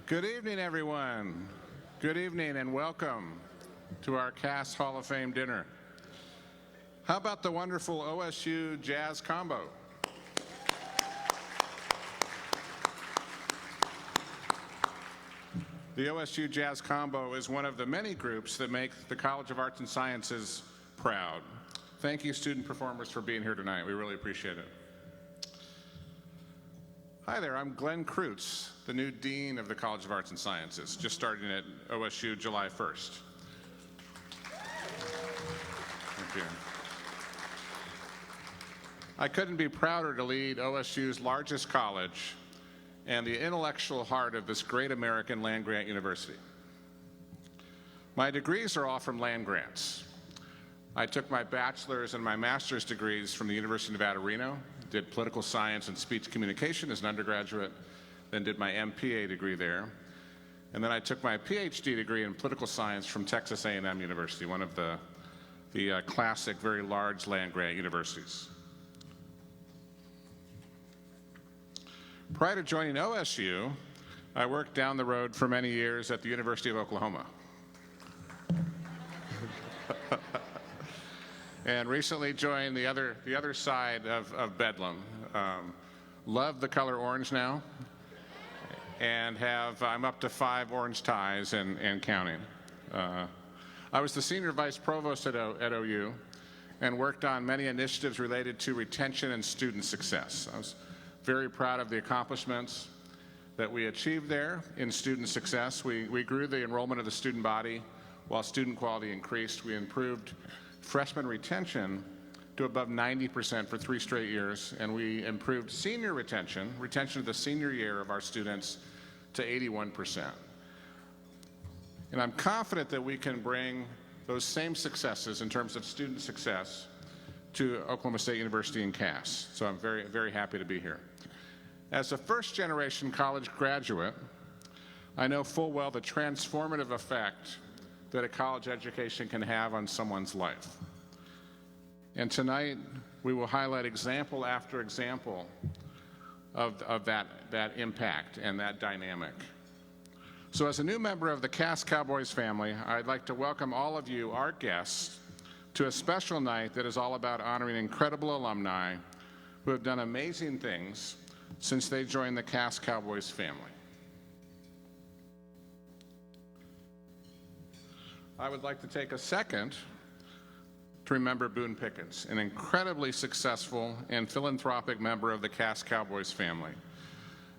Good evening, everyone. Good evening and welcome to our Cass Hall of Fame dinner. How about the wonderful OSU Jazz Combo? The OSU Jazz Combo is one of the many groups that make the College of Arts and Sciences proud. Thank you, student performers, for being here tonight. We really appreciate it. Hi there, I'm Glenn Kreutz, the new Dean of the College of Arts and Sciences, just starting at OSU July 1st. Thank you. I couldn't be prouder to lead OSU's largest college and the intellectual heart of this great American land-grant university. My degrees are all from land grants. I took my bachelor's and my master's degrees from the University of Nevada, Reno, did political science and speech communication as an undergraduate, then did my MPA degree there. And then I took my PhD degree in political science from Texas A&M University, one of the classic, very large land-grant universities. Prior to joining OSU, I worked down the road for many years at the University of Oklahoma. And recently joined the other side of Bedlam. Love the color orange now, and I'm up to 5 orange ties and counting. I was the senior vice provost at OU and worked on many initiatives related to retention and student success. I was very proud of the accomplishments that we achieved there in student success. We grew the enrollment of the student body while student quality increased. We improved freshman retention to above 90% for 3 straight years, and we improved senior retention of the senior year of our students, to 81%. And I'm confident that we can bring those same successes in terms of student success to Oklahoma State University in Cass. So I'm very, very happy to be here. As a first-generation college graduate, I know full well the transformative effect that a college education can have on someone's life. And tonight, we will highlight example after example of that impact and that dynamic. So as a new member of the Cass Cowboys family, I'd like to welcome all of you, our guests, to a special night that is all about honoring incredible alumni who have done amazing things since they joined the Cass Cowboys family. I would like to take a second to remember Boone Pickens, an incredibly successful and philanthropic member of the Cass Cowboys family.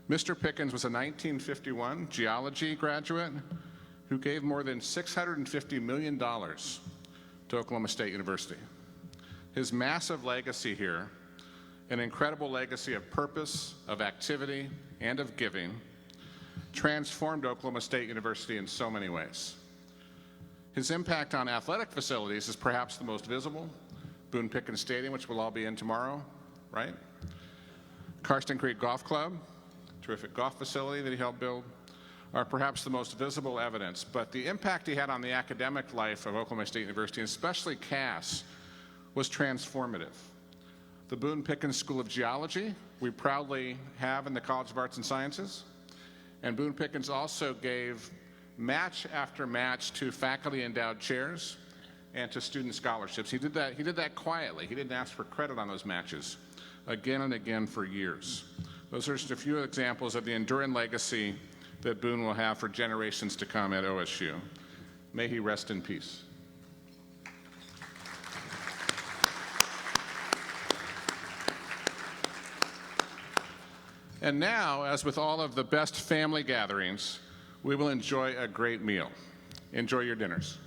Mr. Pickens was a 1951 geology graduate who gave more than $650 million to Oklahoma State University. His massive legacy here, an incredible legacy of purpose, of activity, and of giving, transformed Oklahoma State University in so many ways. His impact on athletic facilities is perhaps the most visible. Boone Pickens Stadium, which we'll all be in tomorrow, right? Karsten Creek Golf Club, terrific golf facility that he helped build, are perhaps the most visible evidence. But the impact he had on the academic life of Oklahoma State University, and especially Cass, was transformative. The Boone Pickens School of Geology, we proudly have in the College of Arts and Sciences. And Boone Pickens also gave match after match to faculty endowed chairs and to student scholarships. He did that quietly. He didn't ask for credit on those matches again and again for years. Those are just a few examples of the enduring legacy that Boone will have for generations to come at OSU. May he rest in peace. And now, as with all of the best family gatherings, we will enjoy a great meal. Enjoy your dinners.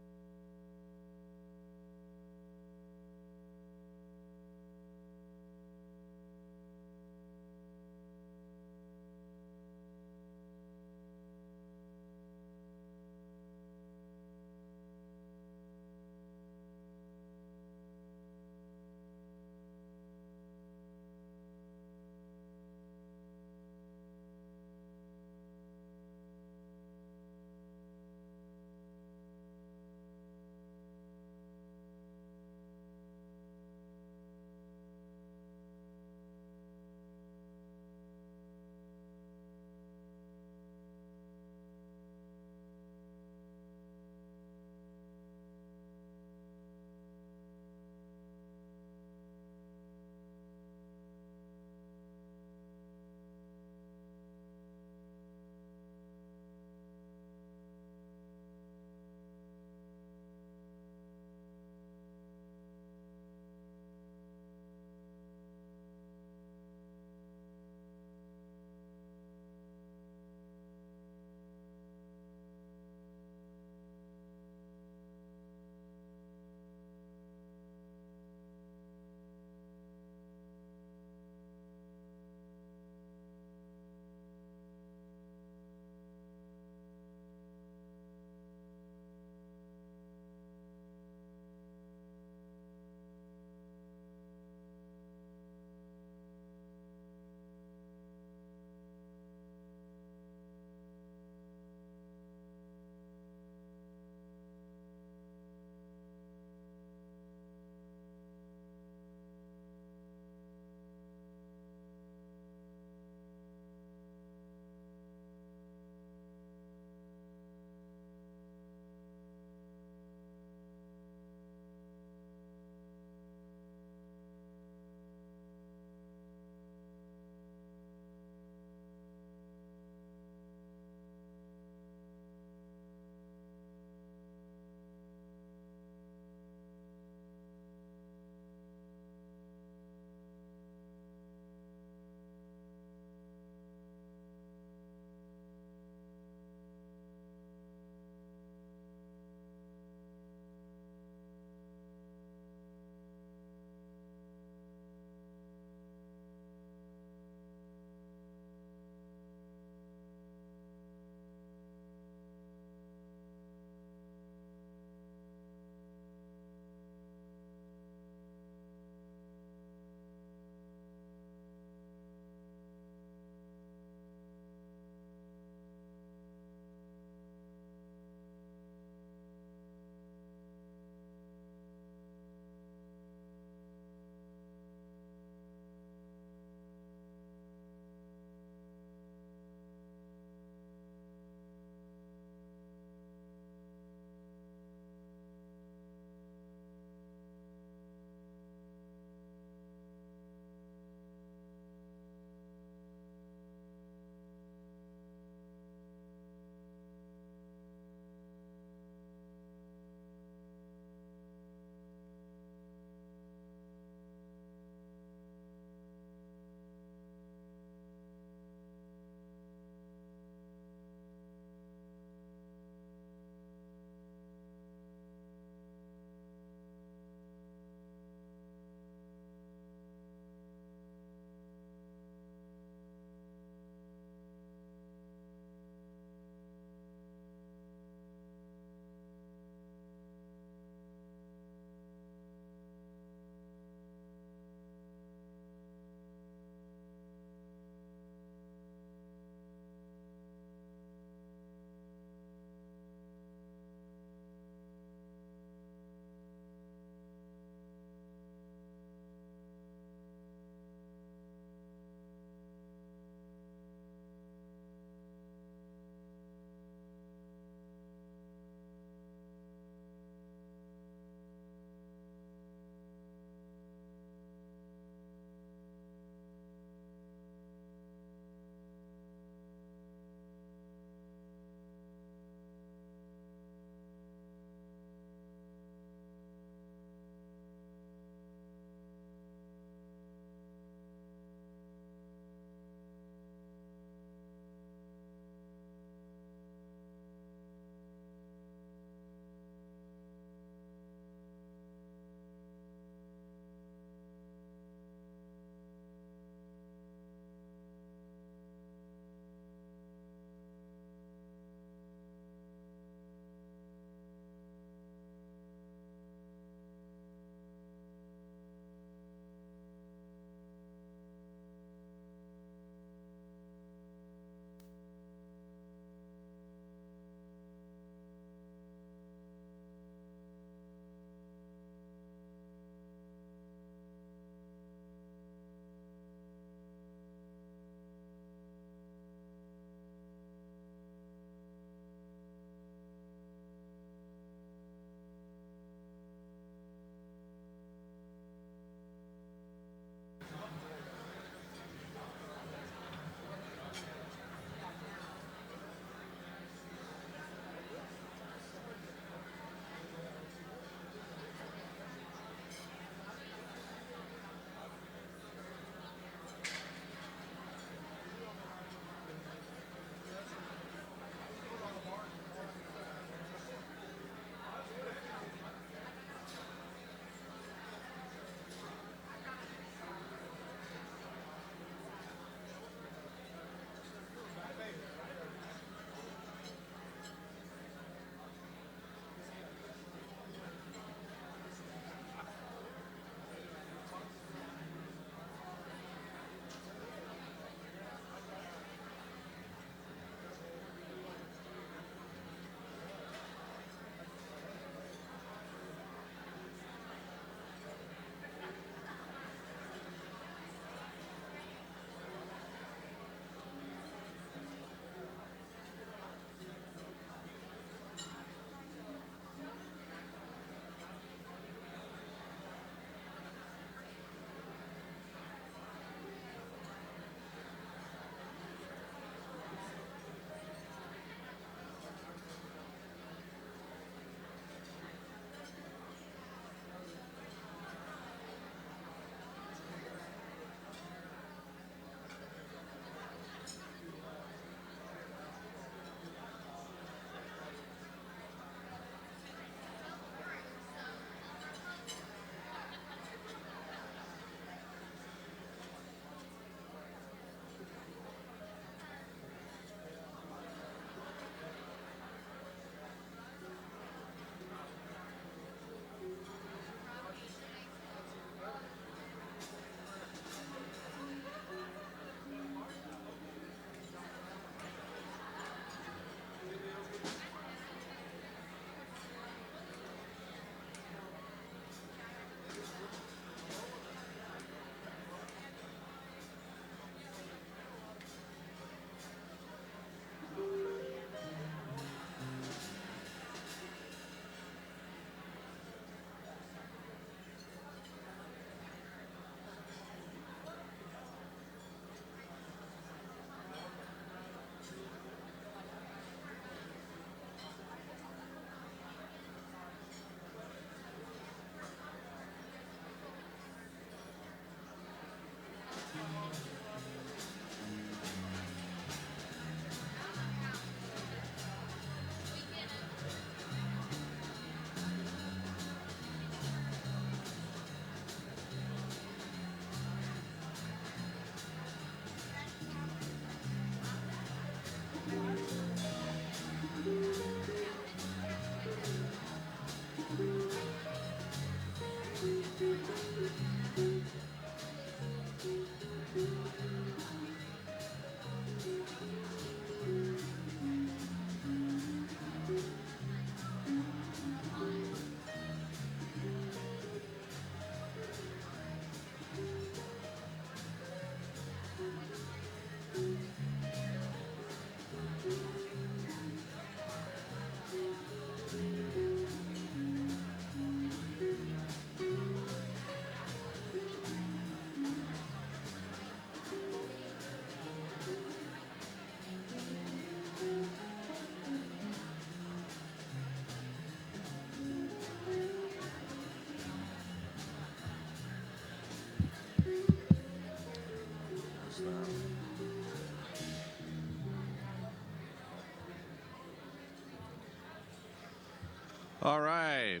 All right.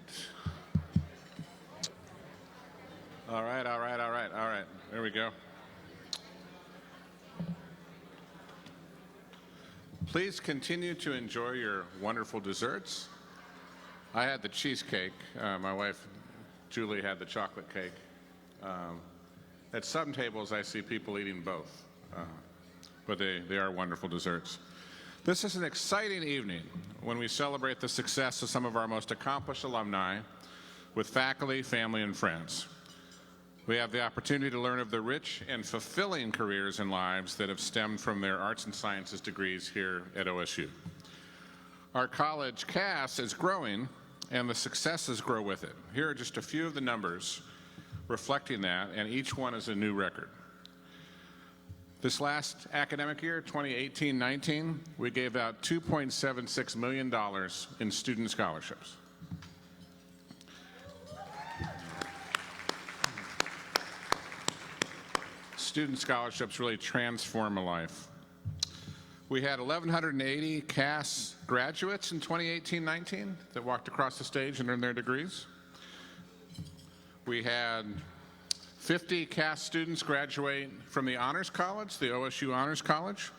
All right, all right, all right, all right. There we go. Please continue to enjoy your wonderful desserts. I had the cheesecake. My wife, Julie, had the chocolate cake. At some tables, I see people eating both, but they are wonderful desserts. This is an exciting evening when we celebrate the success of some of our most accomplished alumni with faculty, family, and friends. We have the opportunity to learn of the rich and fulfilling careers and lives that have stemmed from their arts and sciences degrees here at OSU. Our college cast is growing, and the successes grow with it. Here are just a few of the numbers reflecting that, and each one is a new record. This last academic year, 2018-19, we gave out $2.76 million in student scholarships. Student scholarships really transform a life. We had 1,180 Cass graduates in 2018-19 that walked across the stage and earned their degrees. We had 50 Cass students graduate from the Honors College, the OSU Honors College,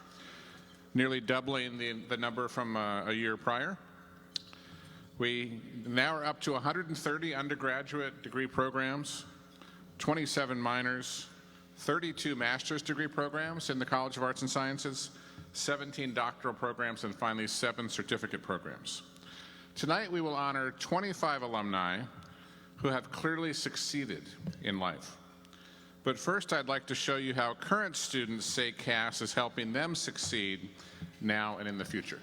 nearly doubling the number from a year prior. We now are up to 130 undergraduate degree programs, 27 minors, 32 master's degree programs in the College of Arts and Sciences, 17 doctoral programs, and finally 7 certificate programs. Tonight we will honor 25 alumni who have clearly succeeded in life. But first I'd like to show you how current students say Cass is helping them succeed now and in the future.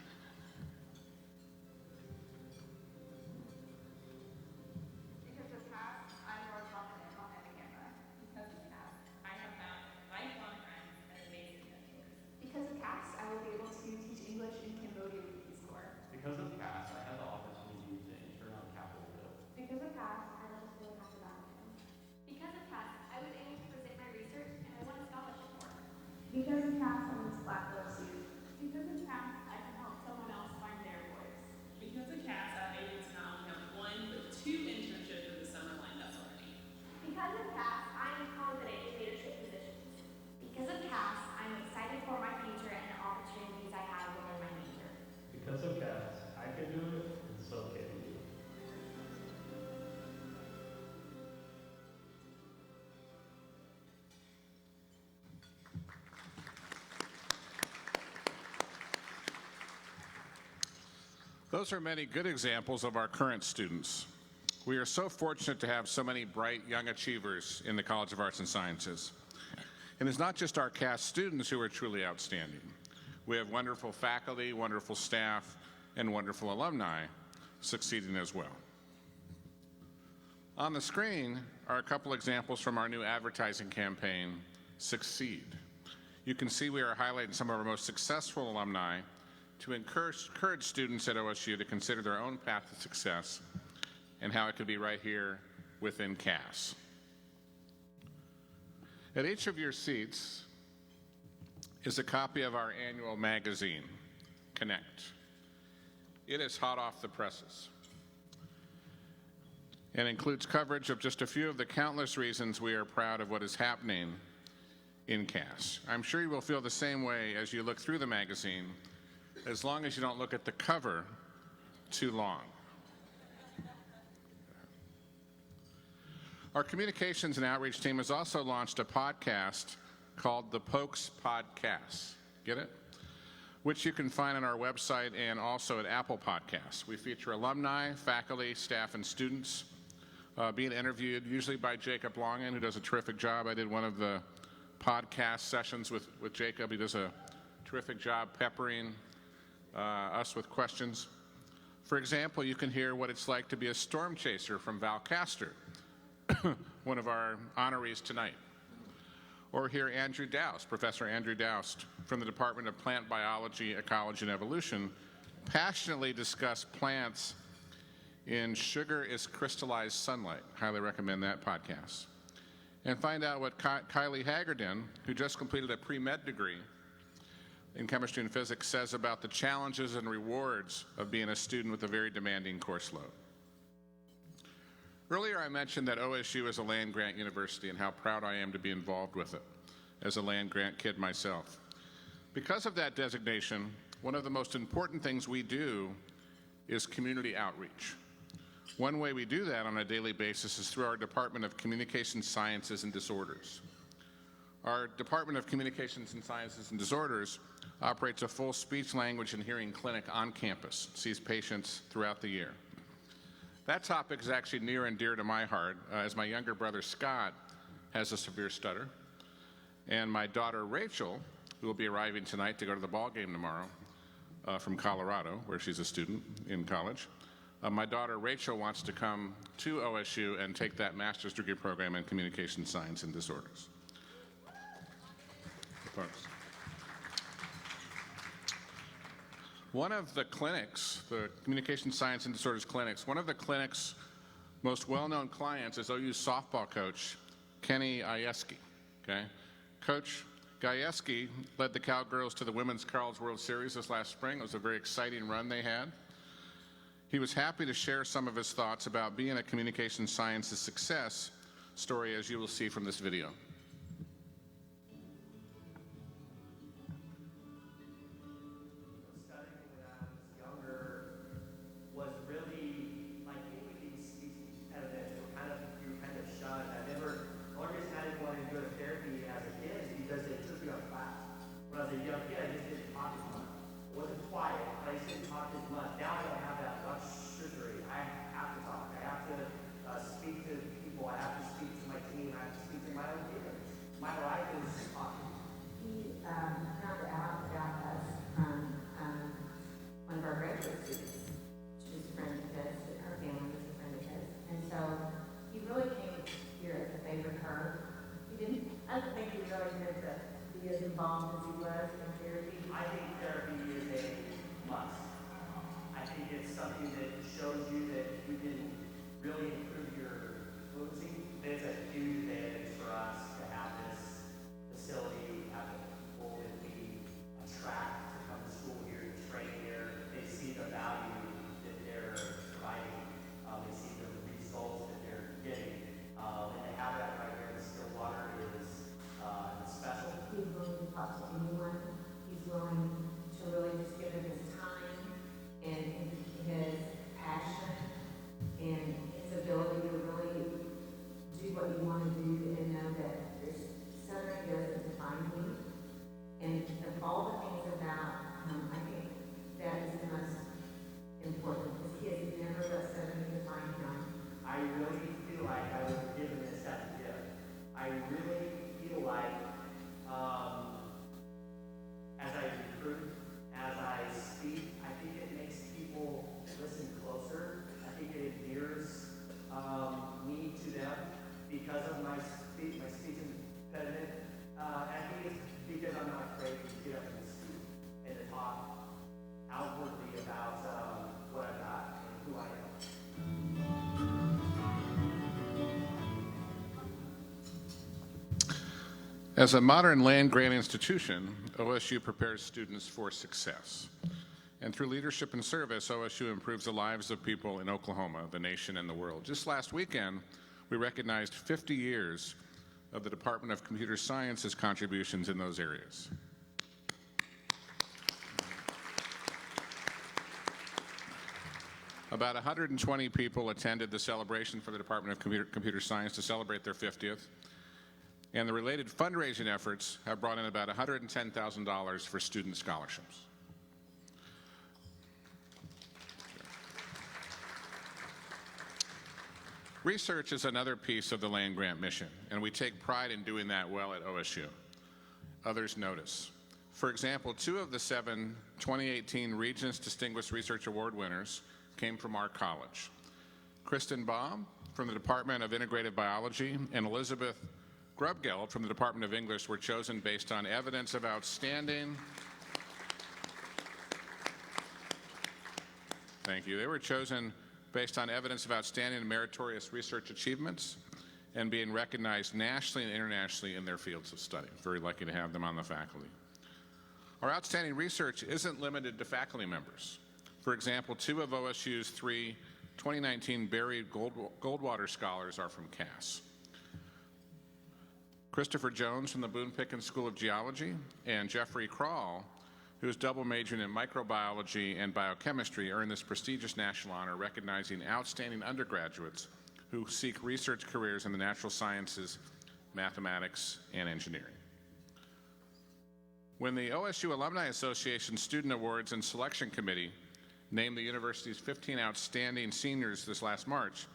Because of CAS, I'm this Blackboard student. Because of CAS, I can help someone else find their voice. Because of CAS, I'm able to not only have 1, but 2 internships in the summer lined up already. Because of CAS, I am confident in leadership positions. Because of CAS, I'm excited for my future and the opportunities I have within my major. Because of CAS, I can do it, and so can you. Those are many good examples of our current students. We are so fortunate to have so many bright young achievers in the College of Arts and Sciences. And it's not just our Cass students who are truly outstanding. We have wonderful faculty, wonderful staff, and wonderful alumni succeeding as well. On the screen are a couple examples from our new advertising campaign, Succeed. You can see we are highlighting some of our most successful alumni to encourage students at OSU to consider their own path to success and how it could be right here within Cass. At each of your seats is a copy of our annual magazine, Connect. It is hot off the presses and includes coverage of just a few of the countless reasons we are proud of what is happening in Cass. I'm sure you will feel the same way as you look through the magazine, as long as you don't look at the cover too long. Our communications and outreach team has also launched a podcast called the Pokes Podcast. Get it? Which you can find on our website and also at Apple Podcasts. We feature alumni, faculty, staff, and students being interviewed, usually by Jacob Longen, who does a terrific job. I did one of the podcast sessions with Jacob. He does a terrific job peppering us with questions. For example, you can hear what it's like to be a storm chaser from Val Castor, one of our honorees tonight. Or hear Andrew Doust, Professor Andrew Doust from the Department of Plant Biology, Ecology, and Evolution, passionately discuss plants in Sugar is Crystallized Sunlight. Highly recommend that podcast. And find out what Kylie Haggerden, who just completed a pre-med degree in chemistry and physics, says about the challenges and rewards of being a student with a very demanding course load. Earlier, I mentioned that OSU is a land-grant university and how proud I am to be involved with it as a land-grant kid myself. Because of that designation, one of the most important things we do is community outreach. One way we do that on a daily basis is through our Department of Communication Sciences and Disorders. Our Department of Communications and Sciences and Disorders operates a full speech, language, and hearing clinic on campus, sees patients throughout the year. That topic is actually near and dear to my heart, as my younger brother Scott has a severe stutter, and my daughter Rachel, who will be arriving tonight to go to the ball game tomorrow from Colorado, where she's a student in college. My daughter Rachel wants to come to OSU and take that master's degree program in communication science and disorders. One of the clinics, the Communication Science and Disorders clinics, one of the clinic's most well-known clients is OU's softball coach, Kenny Ajewski. Okay? Coach Gajewski led the Cowgirls to the Women's Carls World Series this last spring. It was a very exciting run they had. He was happy to share some of his thoughts about being a communication sciences success story, as you will see from this video. Studying when I was younger was really like any of these impediments were kind of shunned. The only reason I didn't want to go to therapy as a kid is because they took me out of class. When I was a young kid, I just didn't talk as much. I wasn't quiet, but I just didn't talk as much. Now I don't have that luxury. I have to talk. I have to speak to people. I have to speak to my team. I have to speak to my own kids. My life is talking. He found out about us from one of our graduate students. She was a friend of his, and her family was a friend of his. And so he really came to spirit that they would her. I don't think he really meant to be as involved as he was in therapy. I think therapy is a must. I think it's something that shows you that you can really improve your fluency. It's a huge advantage for us to have this facility, have the people that we attract to come to school here, to train here. They see the value that they're providing. They see the results that they're getting. And they have that right here in Stillwater is special. He's willing to talk to anyone. He's willing to really just give it his time and his passion and his ability to really do what you want to do and know that there's something doesn't define you. And of all the things about him, I think that is the most important because he has never let something define him. I really feel like I was given this as a gift. I really feel like as I recruit, as I speak, I think it makes people listen closer. I think it endears me to them because of my speech impediment. I think it's because I'm not afraid to get up and speak and to talk outwardly about what I've got and who I am. As a modern land-grant institution, OSU prepares students for success. And through leadership and service, OSU improves the lives of people in Oklahoma, the nation, and the world. Just last weekend, we recognized 50 years of the Department of Computer Science's contributions in those areas. About 120 people attended the celebration for the Department of Computer Science to celebrate their 50th. And the related fundraising efforts have brought in about $110,000 for student scholarships. Research is another piece of the land-grant mission, and we take pride in doing that well at OSU. Others notice. For example, 2 of the 7 2018 Regents Distinguished Research Award winners came from our college. Kristen Baum from the Department of Integrative Biology and Elizabeth Grubgeld from the Department of English were chosen based on evidence of outstanding. Thank you. They were chosen based on evidence of outstanding and meritorious research achievements and being recognized nationally and internationally in their fields of study. Very lucky to have them on the faculty. Our outstanding research isn't limited to faculty members. For example, 2 of OSU's 3 2019 Barry Goldwater Scholars are from Cass. Christopher Jones from the Boone Pickens School of Geology, and Jeffrey Kroll, who is double majoring in microbiology and biochemistry, earned this prestigious national honor recognizing outstanding undergraduates who seek research careers in the natural sciences, mathematics, and engineering. When the OSU Alumni Association Student Awards and Selection Committee named the university's 15 outstanding seniors this last March,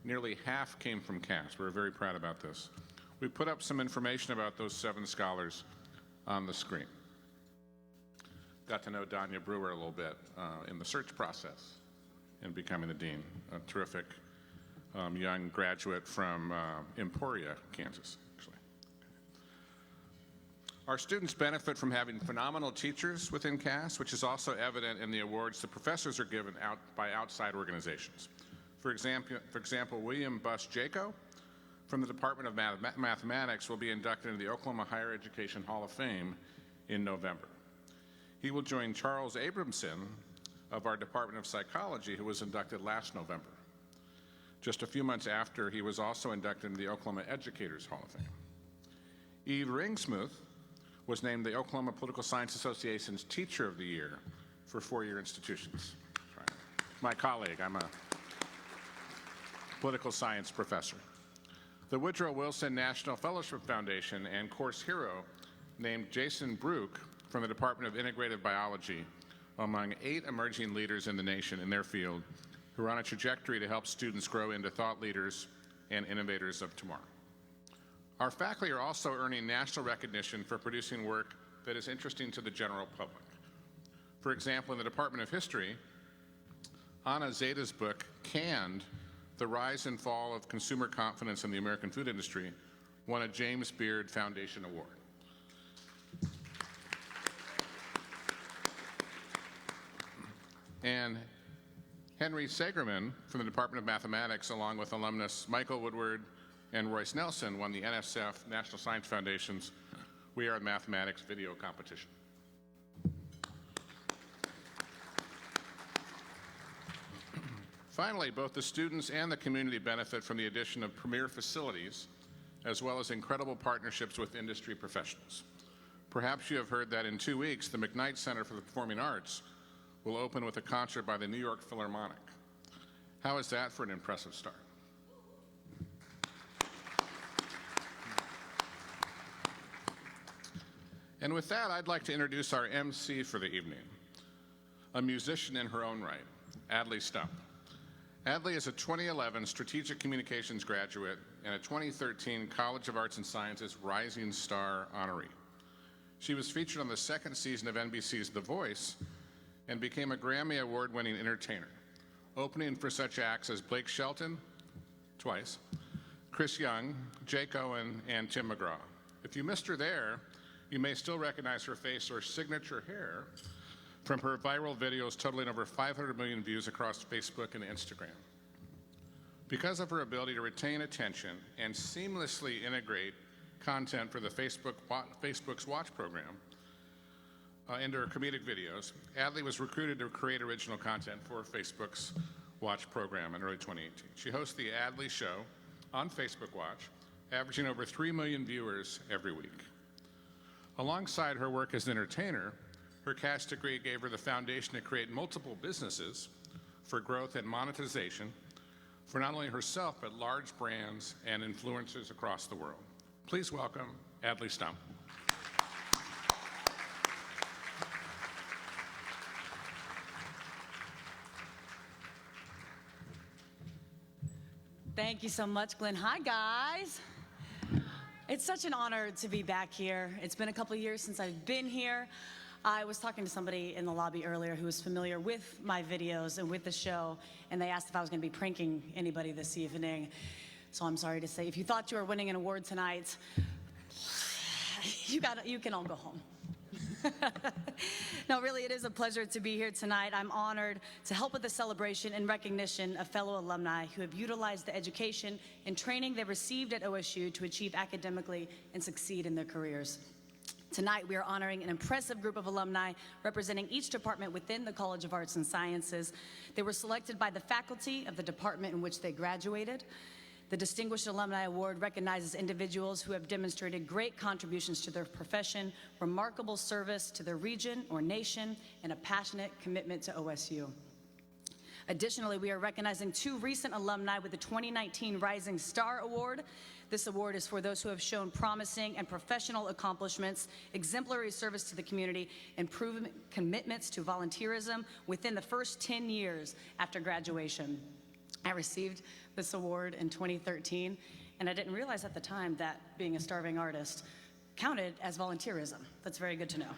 nearly half came from Cass. We're very proud about this. We put up some information about those 7 scholars on the screen. Got to know Danya Brewer a little bit in the search process in becoming the dean. A terrific young graduate from Emporia, Kansas, actually. Our students benefit from having phenomenal teachers within Cass, which is also evident in the awards the professors are given out by outside organizations. For example, William Buss Jaco from the Department of Mathematics will be inducted into the Oklahoma Higher Education Hall of Fame in November. He will join Charles Abramson of our Department of Psychology, who was inducted last November. Just a few months after, he was also inducted into the Oklahoma Educators Hall of Fame. Eve Ringsmuth was named the Oklahoma Political Science Association's Teacher of the Year for 4-year institutions. My colleague, I'm a political science professor. The Woodrow Wilson National Fellowship Foundation and Course Hero named Jason Brook from the Department of Integrative Biology among 8 emerging leaders in the nation in their field who are on a trajectory to help students grow into thought leaders and innovators of tomorrow. Our faculty are also earning national recognition for producing work that is interesting to the general public. For example, in the Department of History, Anna Zeta's book, Canned: The Rise and Fall of Consumer Confidence in the American Food Industry, won a James Beard Foundation Award. And Henry Sagerman from the Department of Mathematics, along with alumnus Michael Woodward and Royce Nelson, won the NSF National Science Foundation's We Are Mathematics video competition. Finally, both the students and the community benefit from the addition of premier facilities, as well as incredible partnerships with industry professionals. Perhaps you have heard that in 2 weeks, the McKnight Center for the Performing Arts will open with a concert by the New York Philharmonic. How is that for an impressive start? And with that, I'd like to introduce our MC for the evening, a musician in her own right, Adley Stump. Adley is a 2011 Strategic Communications graduate and a 2013 College of Arts and Sciences Rising Star honoree. She was featured on the 2nd season of NBC's The Voice and became a Grammy Award-winning entertainer, opening for such acts as Blake Shelton, twice, Chris Young, Jake Owen, and Tim McGraw. If you missed her there, you may still recognize her face or signature hair from her viral videos totaling over 500 million views across Facebook and Instagram. Because of her ability to retain attention and seamlessly integrate content for the Facebook's Watch program into her comedic videos, Adley was recruited to create original content for Facebook's Watch program in early 2018. She hosts the Adley Show on Facebook Watch, averaging over 3 million viewers every week. Alongside her work as an entertainer, her CAS degree gave her the foundation to create multiple businesses for growth and monetization for not only herself, but large brands and influencers across the world. Please welcome Adley Stump. Thank you so much, Glenn. Hi, guys. It's such an honor to be back here. It's been a couple of years since I've been here. I was talking to somebody in the lobby earlier who was familiar with my videos and with the show, and they asked if I was going to be pranking anybody this evening. So I'm sorry to say, if you thought you were winning an award tonight, you can all go home. No, really, it is a pleasure to be here tonight. I'm honored to help with the celebration and recognition of fellow alumni who have utilized the education and training they received at OSU to achieve academically and succeed in their careers. Tonight, we are honoring an impressive group of alumni representing each department within the College of Arts and Sciences. They were selected by the faculty of the department in which they graduated. The Distinguished Alumni Award recognizes individuals who have demonstrated great contributions to their profession, remarkable service to their region or nation, and a passionate commitment to OSU. Additionally, we are recognizing 2 recent alumni with the 2019 Rising Star Award. This award is for those who have shown promising and professional accomplishments, exemplary service to the community, and proven commitments to volunteerism within the first 10 years after graduation. I received this award in 2013, and I didn't realize at the time that being a starving artist counted as volunteerism. That's very good to know.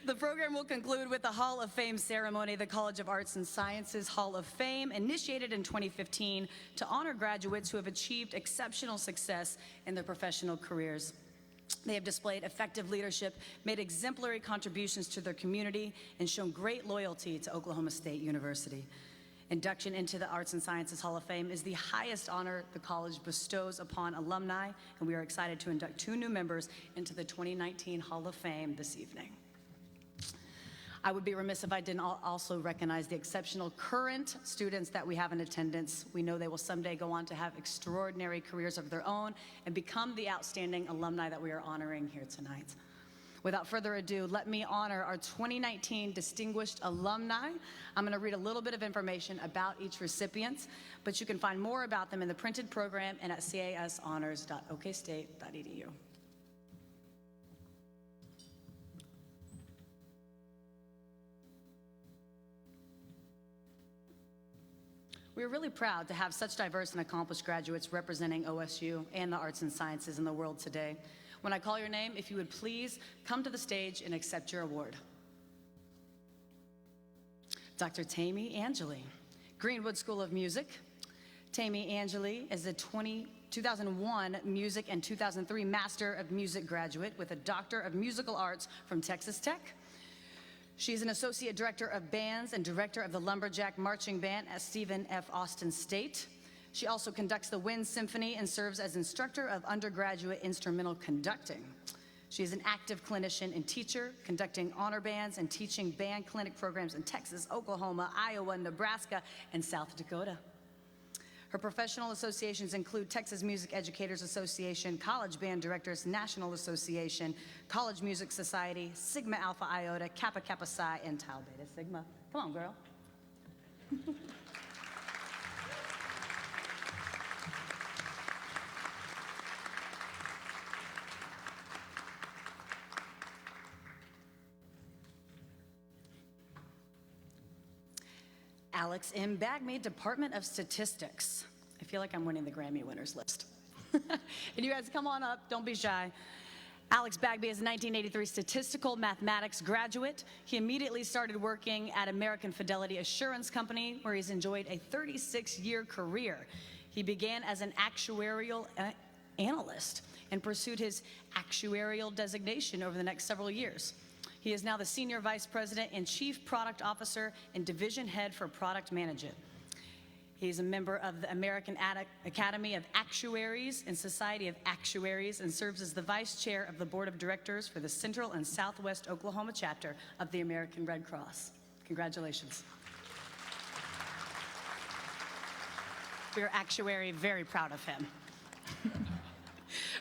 The program will conclude with the Hall of Fame ceremony. The College of Arts and Sciences Hall of Fame, initiated in 2015 to honor graduates who have achieved exceptional success in their professional careers. They have displayed effective leadership, made exemplary contributions to their community, and shown great loyalty to Oklahoma State University. Induction into the Arts and Sciences Hall of Fame is the highest honor the college bestows upon alumni, and we are excited to induct 2 new members into the 2019 Hall of Fame this evening. I would be remiss if I didn't also recognize the exceptional current students that we have in attendance. We know they will someday go on to have extraordinary careers of their own and become the outstanding alumni that we are honoring here tonight. Without further ado, let me honor our 2019 Distinguished Alumni. I'm going to read a little bit of information about each recipient, but you can find more about them in the printed program and at cashonors.okstate.edu. We are really proud to have such diverse and accomplished graduates representing OSU and the arts and sciences in the world today. When I call your name, if you would please come to the stage and accept your award. Dr. Tammy Angeli, Greenwood School of Music. Tammy Angeli is a 2001 Music and 2003 Master of Music graduate with a Doctor of Musical Arts from Texas Tech. She's an Associate Director of Bands and Director of the Lumberjack Marching Band at Stephen F. Austin State. She also conducts the Wind Symphony and serves as Instructor of Undergraduate Instrumental Conducting. She is an active clinician and teacher, conducting honor bands and teaching band clinic programs in Texas, Oklahoma, Iowa, Nebraska, and South Dakota. Her professional associations include Texas Music Educators Association, College Band Directors National Association, College Music Society, Sigma Alpha Iota, Kappa Kappa Psi, and Tau Beta Sigma. Come on, girl. Alex M. Bagme, Department of Statistics. I feel like I'm winning the Grammy winners list. And you guys come on up, don't be shy. Alex Bagby is a 1983 statistical mathematics graduate. He immediately started working at American Fidelity Assurance Company, where he's enjoyed a 36-year career. He began as an actuarial analyst and pursued his actuarial designation over the next several years. He is now the Senior Vice President and Chief Product Officer and Division Head for Product Management. He's a member of the American Academy of Actuaries and Society of Actuaries and serves as the Vice Chair of the Board of Directors for the Central and Southwest Oklahoma chapter of the American Red Cross. Congratulations. We are actuary very proud of him.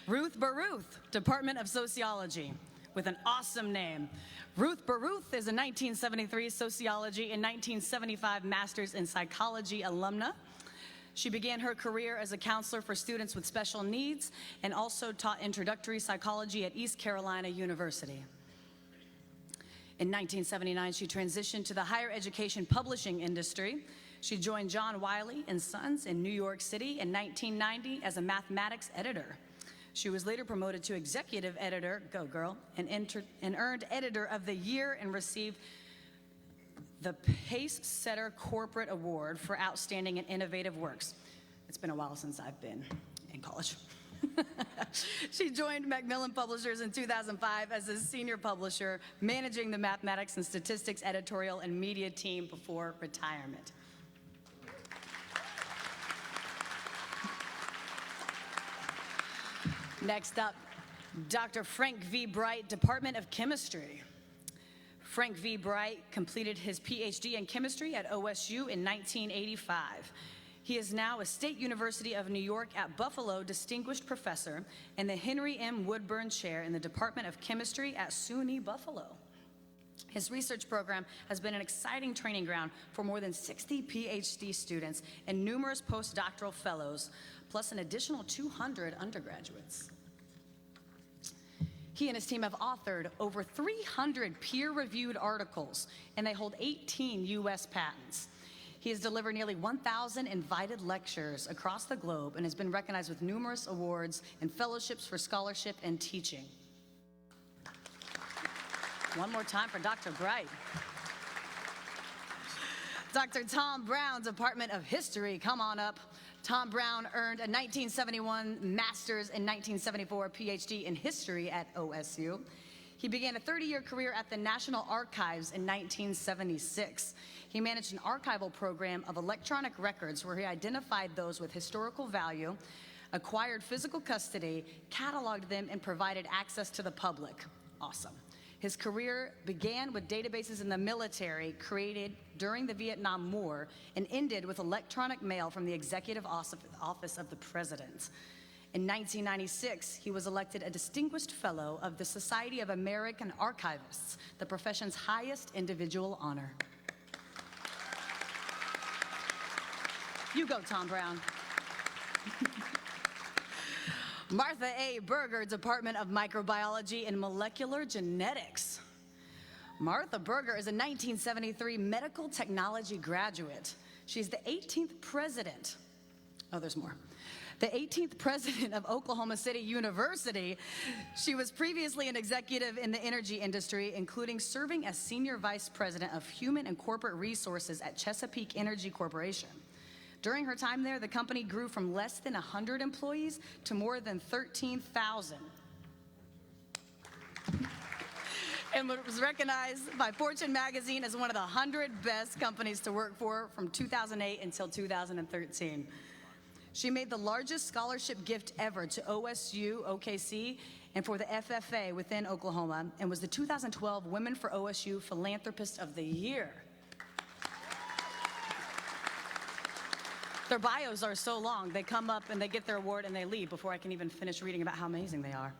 Ruth Baruth, Department of Sociology, with an awesome name. Ruth Baruth is a 1973 sociology and 1975 master's in psychology alumna. She began her career as a counselor for students with special needs and also taught introductory psychology at East Carolina University. In 1979, she transitioned to the higher education publishing industry. She joined John Wiley & Sons in New York City in 1990 as a mathematics editor. She was later promoted to executive editor, go girl, and earned editor of the year and received the Pace Setter Corporate Award for outstanding and innovative works. It's been a while since I've been in college. She joined Macmillan Publishers in 2005 as a senior publisher, managing the mathematics and statistics editorial and media team before retirement. Next up, Dr. Frank V. Bright, Department of Chemistry. Frank V. Bright completed his PhD in chemistry at OSU in 1985. He is now a State University of New York at Buffalo Distinguished Professor and the Henry M. Woodburn Chair in the Department of Chemistry at SUNY Buffalo. His research program has been an exciting training ground for more than 60 PhD students and numerous postdoctoral fellows, plus an additional 200 undergraduates. He and his team have authored over 300 peer-reviewed articles, and they hold 18 U.S. patents. He has delivered nearly 1,000 invited lectures across the globe and has been recognized with numerous awards and fellowships for scholarship and teaching. One more time for Dr. Bright. Dr. Tom Brown, Department of History, come on up. Tom Brown earned a 1971 master's and 1974 PhD in history at OSU. He began a 30-year career at the National Archives in 1976. He managed an archival program of electronic records where he identified those with historical value, acquired physical custody, cataloged them, and provided access to the public. Awesome. His career began with databases in the military created during the Vietnam War and ended with electronic mail from the Executive Office of the President. In 1996, he was elected a Distinguished Fellow of the Society of American Archivists, the profession's highest individual honor. You go, Tom Brown. Martha A. Berger, Department of Microbiology and Molecular Genetics. Martha Berger is a 1973 medical technology graduate. She's the 18th president. Oh, there's more. The 18th president of Oklahoma City University. She was previously an executive in the energy industry, including serving as senior vice president of human and corporate resources at Chesapeake Energy Corporation. During her time there, the company grew from less than 100 employees to more than 13,000. And was recognized by Fortune magazine as one of the 100 best companies to work for from 2008 until 2013. She made the largest scholarship gift ever to OSU, OKC, and for the FFA within Oklahoma, and was the 2012 Women for OSU Philanthropist of the Year. Their bios are so long, they come up and they get their award and they leave before I can even finish reading about how amazing they are.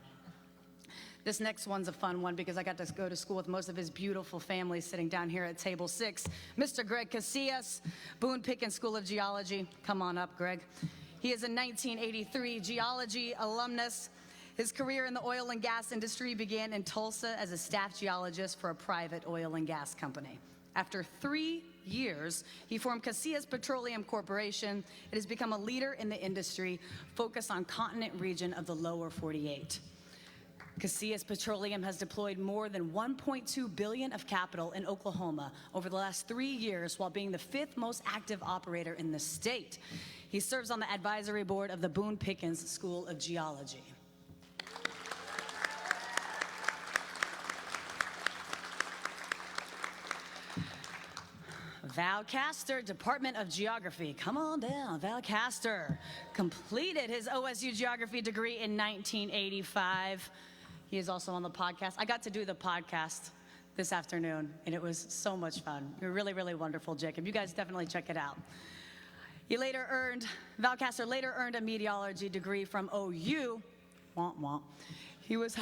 This next one's a fun one because I got to go to school with most of his beautiful family sitting down here at table 6. Mr. Greg Casillas, Boone Pickens School of Geology. Come on up, Greg. He is a 1983 geology alumnus. His career in the oil and gas industry began in Tulsa as a staff geologist for a private oil and gas company. After 3 years, he formed Casillas Petroleum Corporation. It has become a leader in the industry, focused on continent region of the lower 48. Casillas Petroleum has deployed more than $1.2 billion of capital in Oklahoma over the last 3 years, while being the 5th most active operator in the state. He serves on the advisory board of the Boone Pickens School of Geology. Val Castor, Department of Geography. Come on down, Val Castor. Completed his OSU geography degree in 1985. He is also on the podcast. I got to do the podcast this afternoon, and it was so much fun. You're really, really wonderful, Jacob. You guys definitely check it out. Val Castor later earned a meteorology degree from OU. Womp womp. He was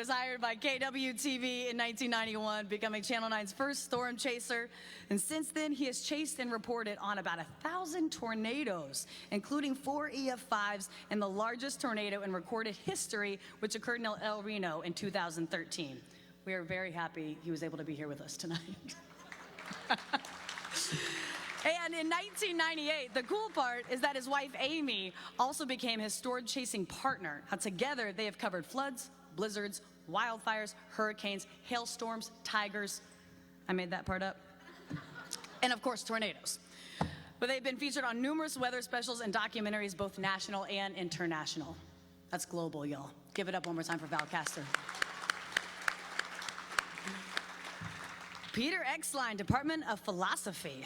hired by KWTV in 1991, becoming Channel 9's first storm chaser. And since then, he has chased and reported on about 1,000 tornadoes, including 4 EF5s and the largest tornado in recorded history, which occurred in El Reno in 2013. We are very happy he was able to be here with us tonight. And in 1998, the cool part is that his wife, Amy, also became his storm-chasing partner. Now, together, they have covered floods, blizzards, wildfires, hurricanes, hailstorms, tigers. I made that part up. And, of course, tornadoes. But they've been featured on numerous weather specials and documentaries, both national and international. That's global, y'all. Give it up one more time for Val Castor. Peter Exline, Department of Philosophy.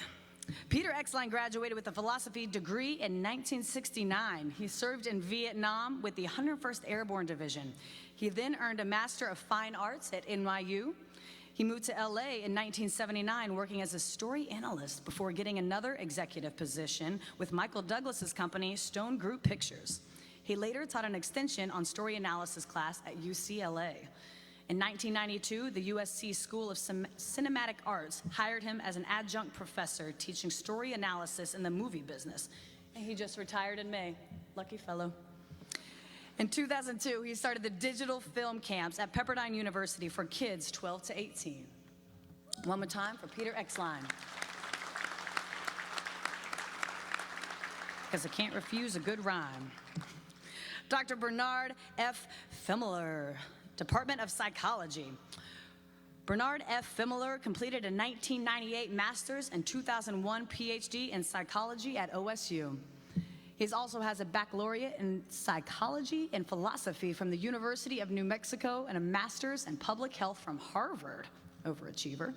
Peter Exline graduated with a philosophy degree in 1969. He served in Vietnam with the 101st Airborne Division. He then earned a Master of Fine Arts at NYU. He moved to LA in 1979, working as a story analyst before getting another executive position with Michael Douglas's company, Stone Group Pictures. He later taught an extension on story analysis class at UCLA. In 1992, the USC School of Cinematic Arts hired him as an adjunct professor teaching story analysis in the movie business. And he just retired in May. Lucky fellow. In 2002, he started the digital film camps at Pepperdine University for kids 12 to 18. One more time for Peter Exline. Because I can't refuse a good rhyme. Dr. Bernard F. Fimmler, Department of Psychology. Bernard F. Fimmler completed a 1998 master's and 2001 PhD in psychology at OSU. He also has a baccalaureate in psychology and philosophy from the University of New Mexico and a master's in public health from Harvard, overachiever.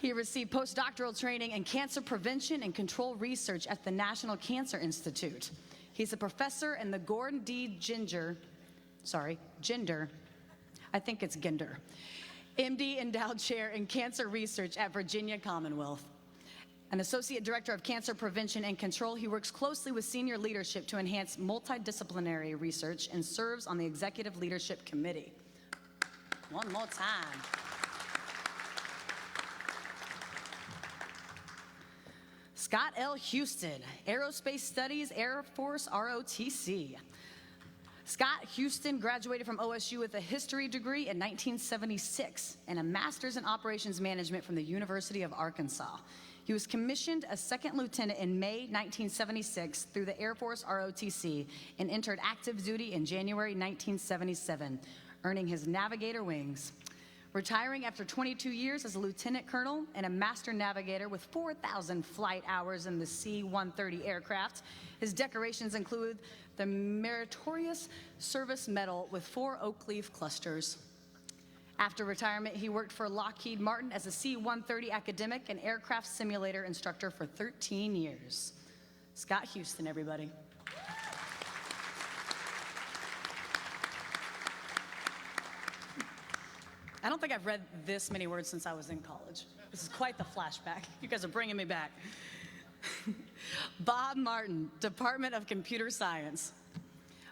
He received postdoctoral training in cancer prevention and control research at the National Cancer Institute. He's a professor in the Gordon D. Gender, I think it's Gender, MD Endowed Chair in Cancer Research at Virginia Commonwealth. An Associate Director of Cancer Prevention and Control, he works closely with senior leadership to enhance multidisciplinary research and serves on the Executive Leadership Committee. One more time. Scott L. Houston, Aerospace Studies, Air Force ROTC. Scott Houston graduated from OSU with a history degree in 1976 and a master's in operations management from the University of Arkansas. He was commissioned a second lieutenant in May 1976 through the Air Force ROTC and entered active duty in January 1977, earning his navigator wings. Retiring after 22 years as a lieutenant colonel and a master navigator with 4,000 flight hours in the C-130 aircraft, his decorations include the Meritorious Service Medal with 4 oak leaf clusters. After retirement, he worked for Lockheed Martin as a C-130 academic and aircraft simulator instructor for 13 years. Scott Houston, everybody. I don't think I've read this many words since I was in college. This is quite the flashback. You guys are bringing me back. Bob Martin, Department of Computer Science.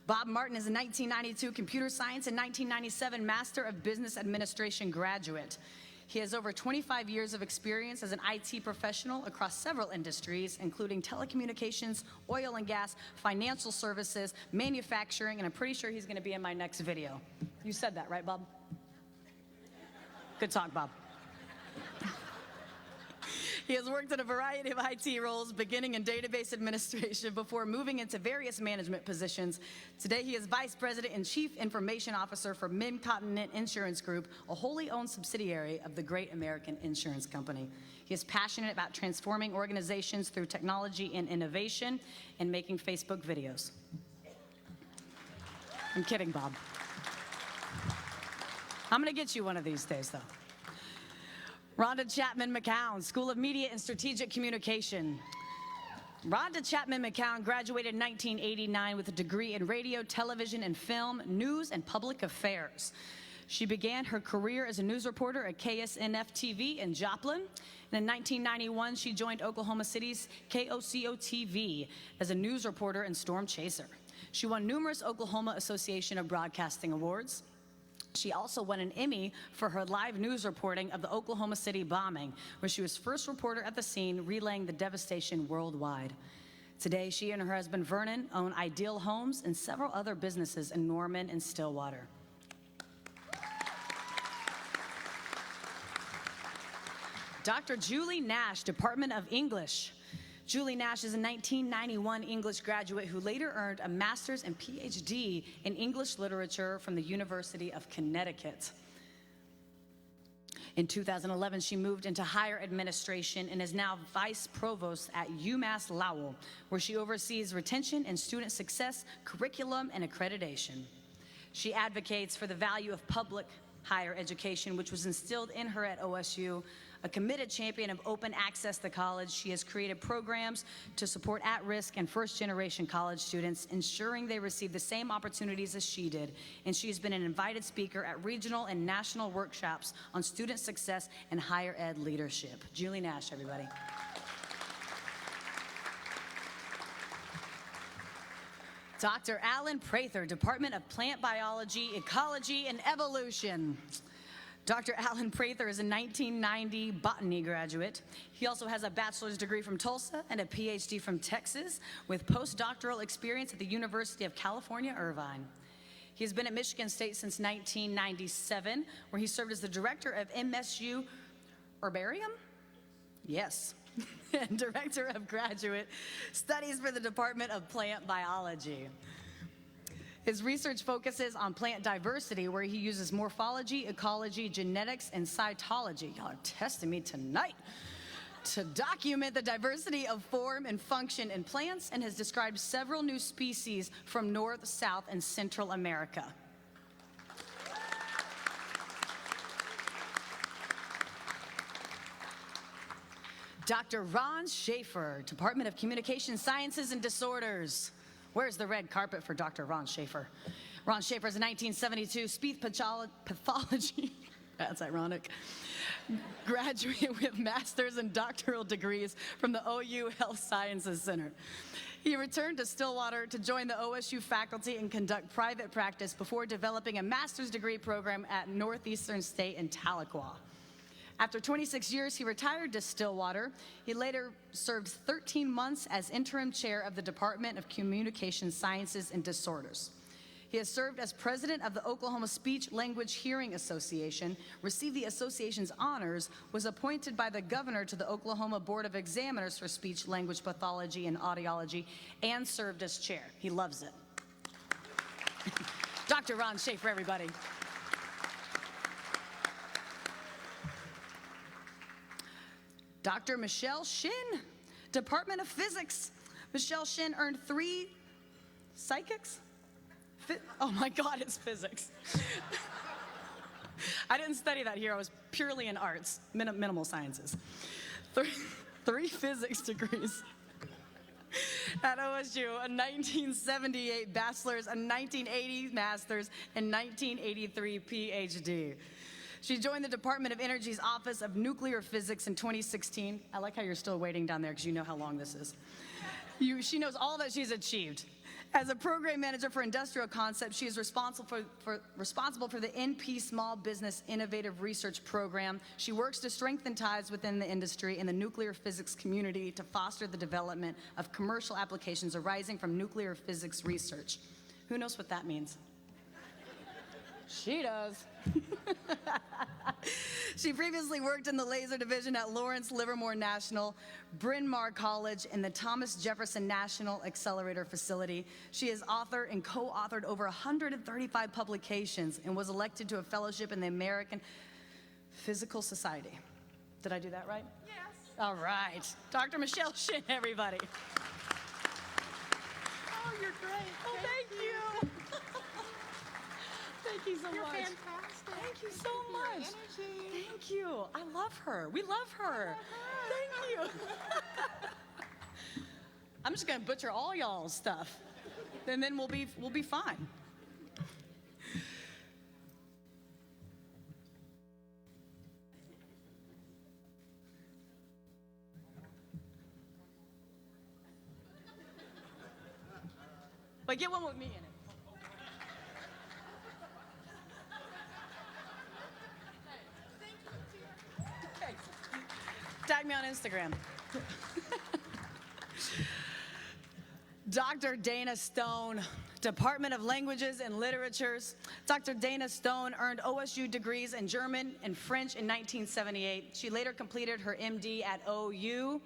Bob Martin is a 1992 computer science and 1997 Master of Business Administration graduate. He has over 25 years of experience as an IT professional across several industries, including telecommunications, oil and gas, financial services, manufacturing, and I'm pretty sure he's going to be in my next video. You said that, right, Bob? Good talk, Bob. He has worked in a variety of IT roles, beginning in database administration before moving into various management positions. Today, he is Vice President and Chief Information Officer for Mid-Continent Insurance Group, a wholly owned subsidiary of the Great American Insurance Company. He is passionate about transforming organizations through technology and innovation and making Facebook videos. I'm kidding, Bob. I'm going to get you one of these days, though. Rhonda Chapman McCown, School of Media and Strategic Communication. Rhonda Chapman McCown graduated in 1989 with a degree in radio, television, and film, news, and public affairs. She began her career as a news reporter at KSNF-TV in Joplin. And in 1991, she joined Oklahoma City's KOCO-TV as a news reporter and storm chaser. She won numerous Oklahoma Association of Broadcasting awards. She also won an Emmy for her live news reporting of the Oklahoma City bombing, where she was first reporter at the scene, relaying the devastation worldwide. Today, she and her husband Vernon own Ideal Homes and several other businesses in Norman and Stillwater. Dr. Julie Nash, Department of English. Julie Nash is a 1991 English graduate who later earned a master's and PhD in English literature from the University of Connecticut. In 2011, she moved into higher administration and is now vice provost at UMass Lowell, where she oversees retention and student success, curriculum, and accreditation. She advocates for the value of public higher education, which was instilled in her at OSU, A committed champion of open access to college, she has created programs to support at-risk and first-generation college students, ensuring they receive the same opportunities as she did. And she has been an invited speaker at regional and national workshops on student success and higher ed leadership. Julie Nash, everybody. Dr. Alan Prather, Department of Plant Biology, Ecology, and Evolution. Dr. Alan Prather is a 1990 botany graduate. He also has a bachelor's degree from Tulsa and a PhD from Texas with postdoctoral experience at the University of California, Irvine. He has been at Michigan State since 1997, where he served as the director of MSU Herbarium? Yes. And Director of Graduate Studies for the Department of Plant Biology. His research focuses on plant diversity, where he uses morphology, ecology, genetics, and cytology, y'all are testing me tonight, to document the diversity of form and function in plants, and has described several new species from North, South, and Central America. Dr. Ron Schaefer, Department of Communication Sciences and Disorders. Where's the red carpet for Dr. Ron Schaefer? Ron Schaefer is a 1972 speech pathology, that's ironic, graduate with master's and doctoral degrees from the OU Health Sciences Center. He returned to Stillwater to join the OSU faculty and conduct private practice before developing a master's degree program at Northeastern State in Tahlequah. After 26 years, he retired to Stillwater. He later served 13 months as interim chair of the Department of Communication Sciences and Disorders. He has served as president of the Oklahoma Speech Language Hearing Association, received the association's honors, was appointed by the governor to the Oklahoma Board of Examiners for Speech Language Pathology and Audiology, and served as chair. He loves it. Dr. Ron Schaefer, everybody. Dr. Michelle Shin, Department of Physics. Michelle Shin earned 3 psychics? Oh my God, it's physics. I didn't study that here. I was purely in arts, minimal sciences. 3 physics degrees at OSU, a 1978 bachelor's, a 1980 master's, and 1983 PhD. She joined the Department of Energy's Office of Nuclear Physics in 2016. I like how you're still waiting down there because you know how long this is. She knows all that she's achieved. As a program manager for industrial concepts, she is responsible for the NP Small Business Innovative Research Program. She works to strengthen ties within the industry and the nuclear physics community to foster the development of commercial applications arising from nuclear physics research. Who knows what that means? She does. She previously worked in the laser division at Lawrence Livermore National, Bryn Mawr College, and the Thomas Jefferson National Accelerator Facility. She has authored and co-authored over 135 publications and was elected to a fellowship in the American Physical Society. Did I do that right? Yes. All right. Dr. Michelle Shin, everybody. Oh, you're great. Oh, thank you. Thank you so You're much. fantastic. Thank you so Your much. energy. Thank you. I love her. We love her. Thank you. I'm just gonna butcher all y'all's stuff, and then we'll be fine. But get one with me in it. Tag me on Instagram. Dr. Dana Stone, Department of Languages and Literatures. Dr. Dana Stone earned OSU degrees in German and French in 1978. She later completed her MD at OU.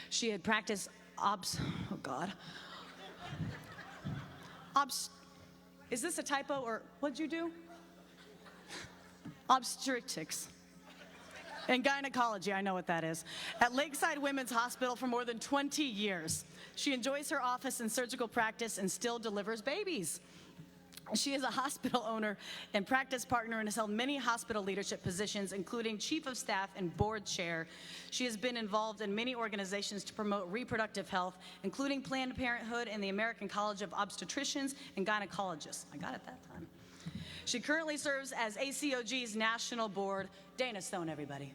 She had practiced is this a typo or what'd you do? Obstetrics. And gynecology, I know what that is. At Lakeside Women's Hospital for more than 20 years. She enjoys her office and surgical practice and still delivers babies. She is a hospital owner and practice partner and has held many hospital leadership positions, including chief of staff and board chair. She has been involved in many organizations to promote reproductive health, including Planned Parenthood and the American College of Obstetricians and Gynecologists. I got it that time. She currently serves as ACOG's national board. Dana Stone, everybody.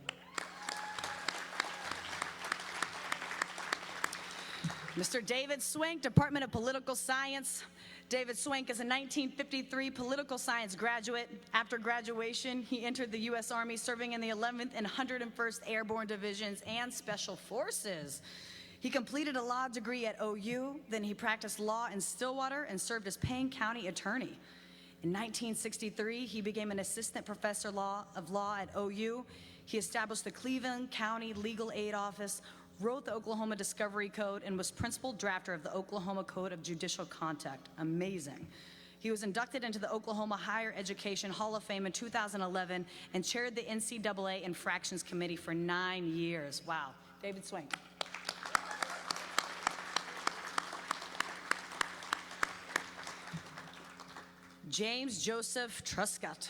Mr. David Swank, Department of Political Science. David Swank is a 1953 political science graduate. After graduation, he entered the U.S. Army, serving in the 11th and 101st Airborne Divisions and Special Forces. He completed a law degree at OU, then he practiced law in Stillwater and served as Payne County Attorney. In 1963, he became an assistant professor of law at OU. He established the Cleveland County Legal Aid Office, wrote the Oklahoma Discovery Code, and was principal drafter of the Oklahoma Code of Judicial Conduct. Amazing. He was inducted into the Oklahoma Higher Education Hall of Fame in 2011 and chaired the NCAA Infractions Committee for 9 years. Wow. David Swank. James Joseph Truscott.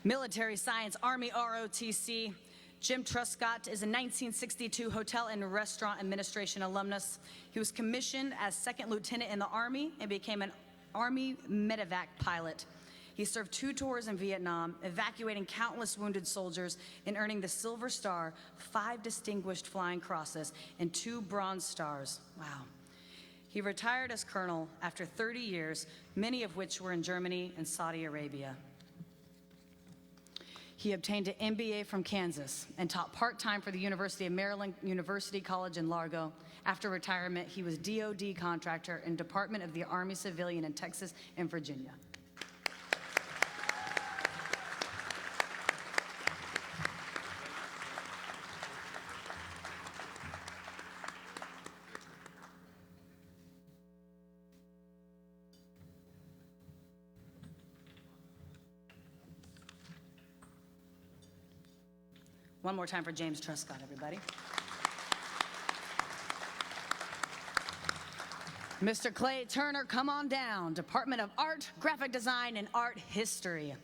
Military Science, Army ROTC. Jim Truscott is a 1962 Hotel and Restaurant Administration alumnus. He was commissioned as second lieutenant in the Army and became an Army medevac pilot. He served 2 tours in Vietnam, evacuating countless wounded soldiers and earning the Silver Star, 5 Distinguished Flying Crosses, and 2 Bronze Stars. Wow. He retired as colonel after 30 years, many of which were in Germany and Saudi Arabia. He obtained an MBA from Kansas and taught part-time for the University of Maryland University College in Largo. After retirement, he was DoD contractor in Department of the Army Civilian in Texas and Virginia. One more time for James Truscott, everybody. Mr. Clay Turner, come on down. Department of Art, Graphic Design, and Art History.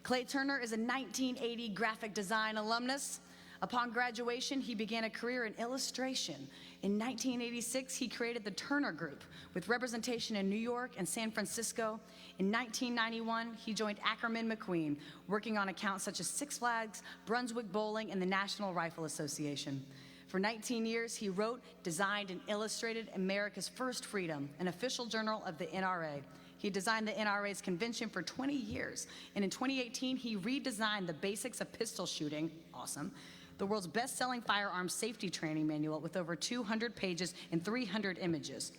Clay Turner is a 1980 graphic design alumnus. Upon graduation, he began a career in illustration. In 1986, he created the Turner Group with representation in New York and San Francisco. In 1991, he joined Ackerman McQueen, working on accounts such as Six Flags, Brunswick Bowling, and the National Rifle Association. For 19 years, he wrote, designed, and illustrated America's First Freedom, an official journal of the NRA. He designed the NRA's convention for 20 years, and in 2018, he redesigned the basics of pistol shooting, awesome, the world's best-selling firearms safety training manual with over 200 pages and 300 images.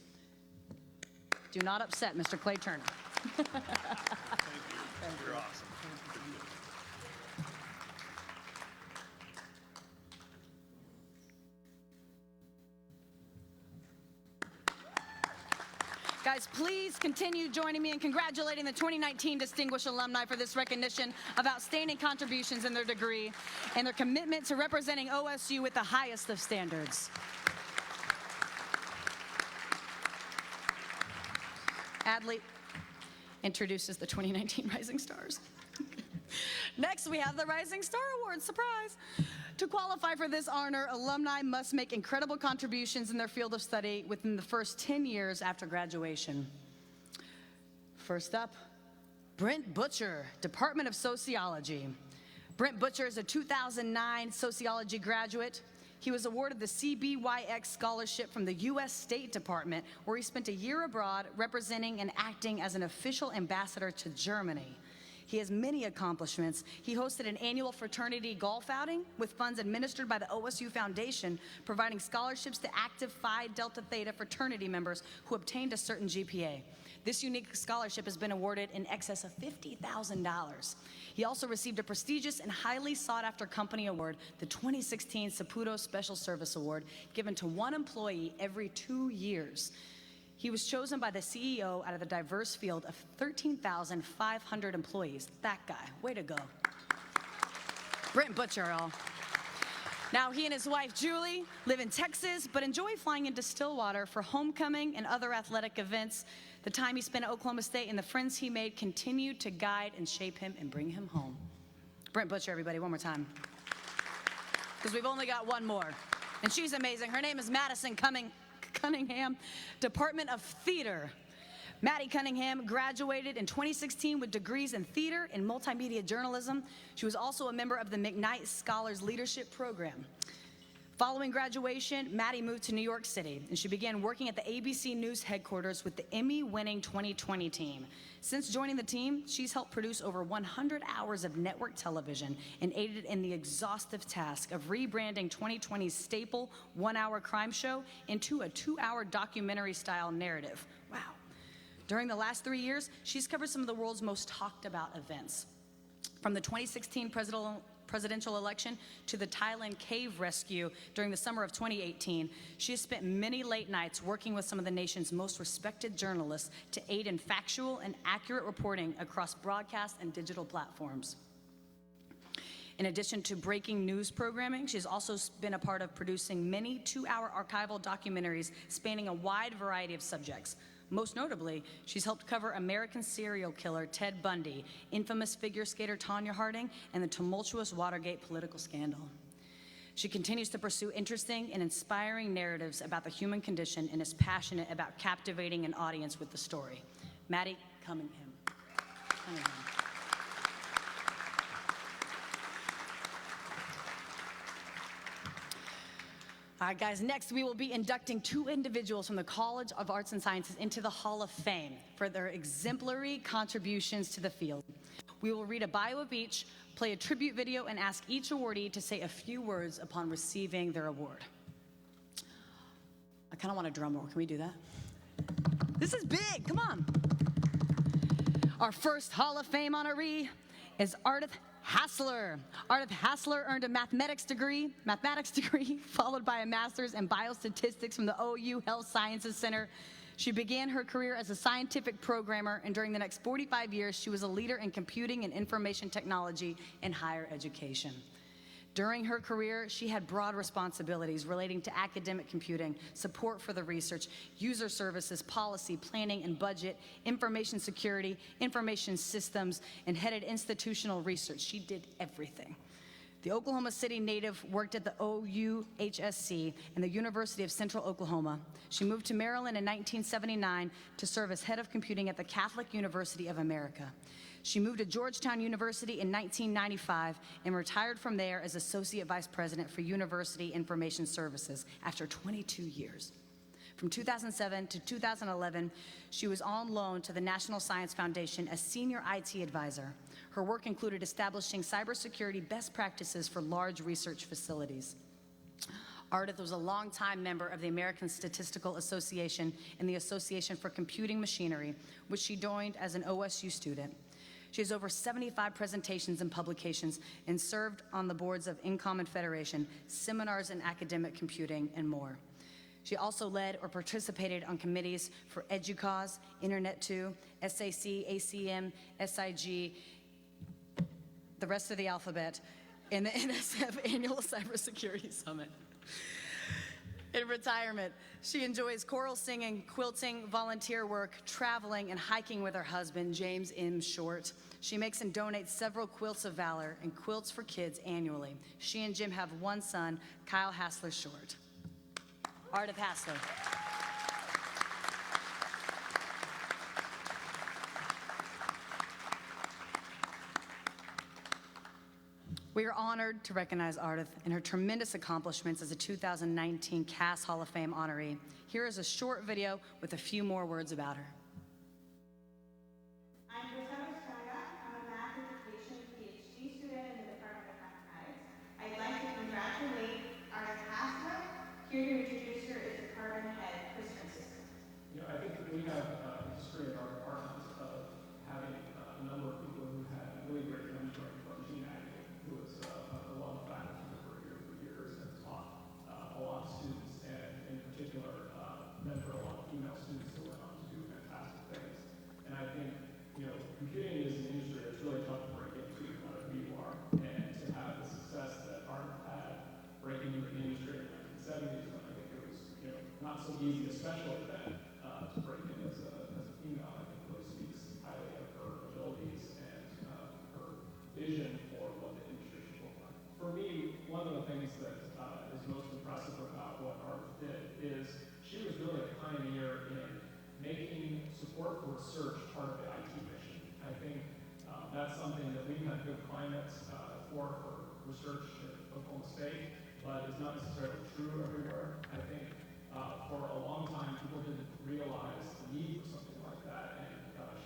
Do not upset Mr. Clay Turner. Thank you. You're awesome. Guys, please continue joining me in congratulating the 2019 Distinguished Alumni for this recognition of outstanding contributions in their degree and their commitment to representing OSU with the highest of standards. Adley introduces the 2019 Rising Stars. Next, we have the Rising Star Award. Surprise! To qualify for this honor, alumni must make incredible contributions in their field of study within the first 10 years after graduation. First up, Brent Butcher, Department of Sociology. Brent Butcher is a 2009 sociology graduate. He was awarded the CBYX Scholarship from the U.S. State Department, where he spent a year abroad representing and acting as an official ambassador to Germany. He has many accomplishments. He hosted an annual fraternity golf outing with funds administered by the OSU Foundation, providing scholarships to active Phi Delta Theta fraternity members who obtained a certain GPA. This unique scholarship has been awarded in excess of $50,000. He also received a prestigious and highly sought-after company award, the 2016 Saputo Special Service Award, given to one employee every 2 years. He was chosen by the CEO out of the diverse field of 13,500 employees. That guy, way to go. Brent Butcher, all. Now, he and his wife, Julie, live in Texas, but enjoy flying into Stillwater for homecoming and other athletic events. The time he spent at Oklahoma State and the friends he made continued to guide and shape him and bring him home. Brent Butcher, everybody, one more time. Because we've only got one more. And she's amazing. Her name is Madison Cunningham, Department of Theater. Maddie Cunningham graduated in 2016 with degrees in theater and multimedia journalism. She was also a member of the McKnight Scholars Leadership Program. Following graduation, Maddie moved to New York City, and she began working at the ABC News headquarters with the Emmy-winning 2020 team. Since joining the team, she's helped produce over 100 hours of network television and aided in the exhaustive task of rebranding 2020's staple one-hour crime show into a 2-hour documentary-style narrative. Wow. During the last 3 years, she's covered some of the world's most talked about events. From the 2016 presidential election to the Thailand cave rescue during the summer of 2018, she has spent many late nights working with some of the nation's most respected journalists to aid in factual and accurate reporting across broadcast and digital platforms. In addition to breaking news programming, she's also been a part of producing many 2-hour archival documentaries spanning a wide variety of subjects. Most notably, she's helped cover American serial killer Ted Bundy, infamous figure skater Tonya Harding, and the tumultuous Watergate political scandal. She continues to pursue interesting and inspiring narratives about the human condition and is passionate about captivating an audience with the story. Maddie Cunningham. All right, guys, next we will be inducting 2 individuals from the College of Arts and Sciences into the Hall of Fame for their exemplary contributions to the field. We will read a bio of each, play a tribute video, and ask each awardee to say a few words upon receiving their award. I kind of want a drum roll. Can we do that? This is big. Come on. Our first Hall of Fame honoree is Ardith Hassler. Ardith Hassler earned a mathematics degree, followed by a master's in biostatistics from the OU Health Sciences Center. She began her career as a scientific programmer, and during the next 45 years, she was a leader in computing and information technology in higher education. During her career, she had broad responsibilities relating to academic computing, support for the research, user services, policy, planning and budget, information security, information systems, and headed institutional research. She did everything. The Oklahoma City native worked at the OUHSC and the University of Central Oklahoma. She moved to Maryland in 1979 to serve as head of computing at the Catholic University of America. She moved to Georgetown University in 1995 and retired from there as Associate Vice President for University Information Services after 22 years. From 2007 to 2011, she was on loan to the National Science Foundation as Senior IT Advisor. Her work included establishing cybersecurity best practices for large research facilities. Ardith was a longtime member of the American Statistical Association and the Association for Computing Machinery, which she joined as an OSU student. She has over 75 presentations and publications and served on the boards of InCommon Federation, seminars in academic computing, and more. She also led or participated on committees for EDUCAUSE, Internet2, SAC, ACM, SIG, the rest of the alphabet, and the NSF Annual Cybersecurity Summit. In retirement, she enjoys choral singing, quilting, volunteer work, traveling, and hiking with her husband, James M. Short. She makes and donates several quilts of valor and quilts for kids annually. She and Jim have one son, Kyle Hassler Short. Ardith Hassler. We are honored to recognize Ardith and her tremendous accomplishments as a 2019 Cass Hall of Fame honoree. Here is a short video with a few more words about her. I'm Rosanna Estrada. I'm a math education PhD student in the Department of Mathematics. I'd like to congratulate Ardith Hassler. Here to introduce her is department head, Chris Francisco. You know, I think that we have a history in our department of having a number of people who had really great mentoring from Gene Agnew, who was a long faculty member here for years and taught a lot of students, and in particular, mentored a lot of female students who went on to do fantastic things. And I think, you know, computing is an industry that's really tough to break into, no matter who you are, and to have the success that Ardith had breaking research part of the IT mission. I think that's something that we've had good climates for research at Oklahoma State, but it's not necessarily true everywhere. I think for a long time, people didn't realize the need for something like that, and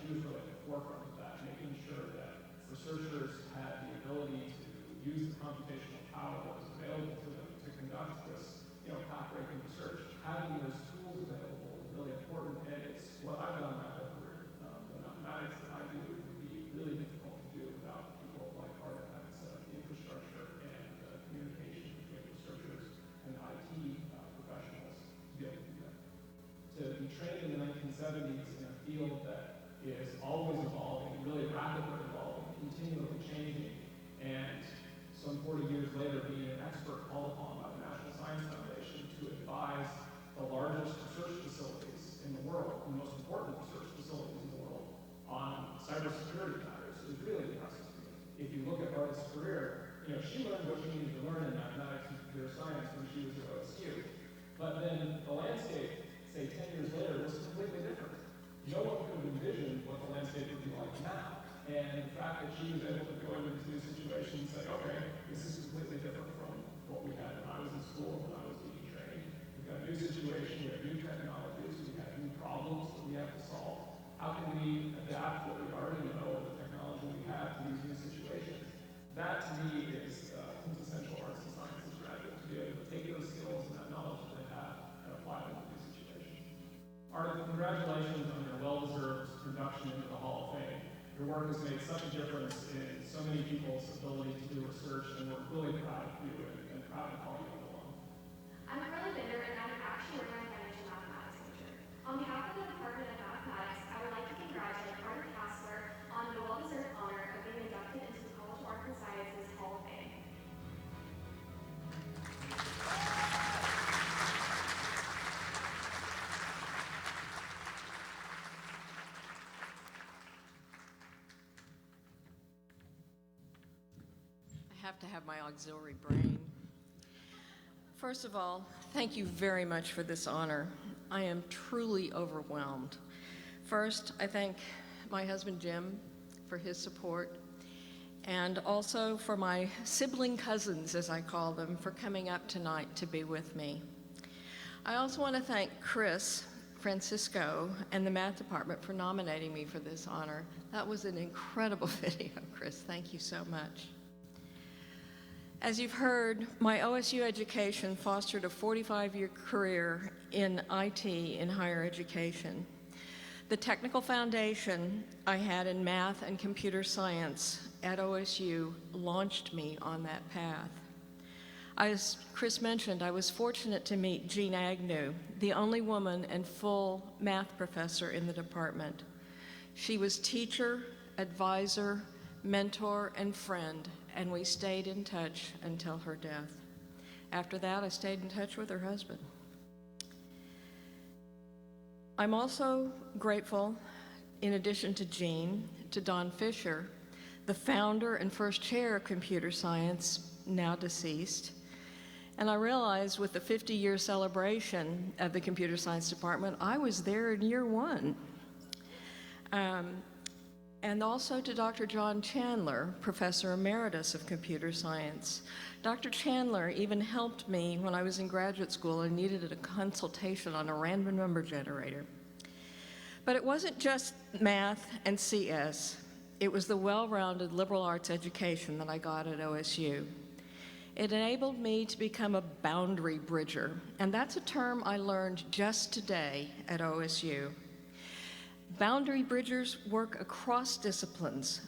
she was really at the forefront of that, making sure that researchers had the ability to use the computational power that was available to them to conduct this, pathbreaking research. Having those tools available is really important, and it's what I've done in my whole career. The mathematics that I do would be really difficult to do without people like architects, the infrastructure, and communication between researchers and IT professionals to be able to do that. To be trained in the 1970s in a field that is always evolving, really rapidly evolving, continually changing, and some 40 years later being an expert called upon by the National Science Foundation to advise the largest research facilities in the world, the most important research facilities in the world, on cybersecurity matters is really impressive to me. If you look at Artist's career, she learned what she needed to learn in mathematics and computer science when she was at OSU. But then the landscape, say 10 years later, was completely different. No one could have envisioned what the landscape would be like now. And the fact that she was able to go into this new situation and say, okay, this is completely different from what we had when I was in school, when I was being trained. We've got a new situation, we have new technologies, we have new problems that we have to solve. How can we adapt what we already know, the technology we have to these new situations? That to me is quintessential arts and sciences graduate, to be able to take those skills and that knowledge that they have and apply them to these situations. Art, congratulations on your well-deserved induction into the Hall of Fame. Your work has made such a difference in so many people's ability to do research, and we're really proud of you and proud to call you on the line. I'm Carly Bender, and I'm actually a financial mathematics major. On behalf of the Department of Mathematics, I would like to congratulate Carter Kassler on the well-deserved honor of being inducted into the College of Arts and Sciences Hall of Fame. I have to have my auxiliary brain. First of all, thank you very much for this honor. I am truly overwhelmed. First, I thank my husband Jim for his support, and also for my sibling cousins, as I call them, for coming up tonight to be with me. I also want to thank Chris Francisco and the math department for nominating me for this honor. That was an incredible video, Chris. Thank you so much. As you've heard, my OSU education fostered a 45-year career in IT in higher education. The technical foundation I had in math and computer science at OSU launched me on that path. As Chris mentioned, I was fortunate to meet Jean Agnew, the only woman and full math professor in the department. She was teacher, advisor, mentor, and friend, and we stayed in touch until her death. After that, I stayed in touch with her husband. I'm also grateful, in addition to Jean, to Don Fisher, the founder and first chair of computer science, now deceased. And I realized with the 50-year celebration of the computer science department, I was there in year one. And also to Dr. John Chandler, Professor Emeritus of Computer Science. Dr. Chandler even helped me when I was in graduate school and needed a consultation on a random number generator. But it wasn't just math and CS. It was the well-rounded liberal arts education that I got at OSU. It enabled me to become a boundary bridger, and that's a term I learned just today at OSU. Boundary bridgers work across disciplines,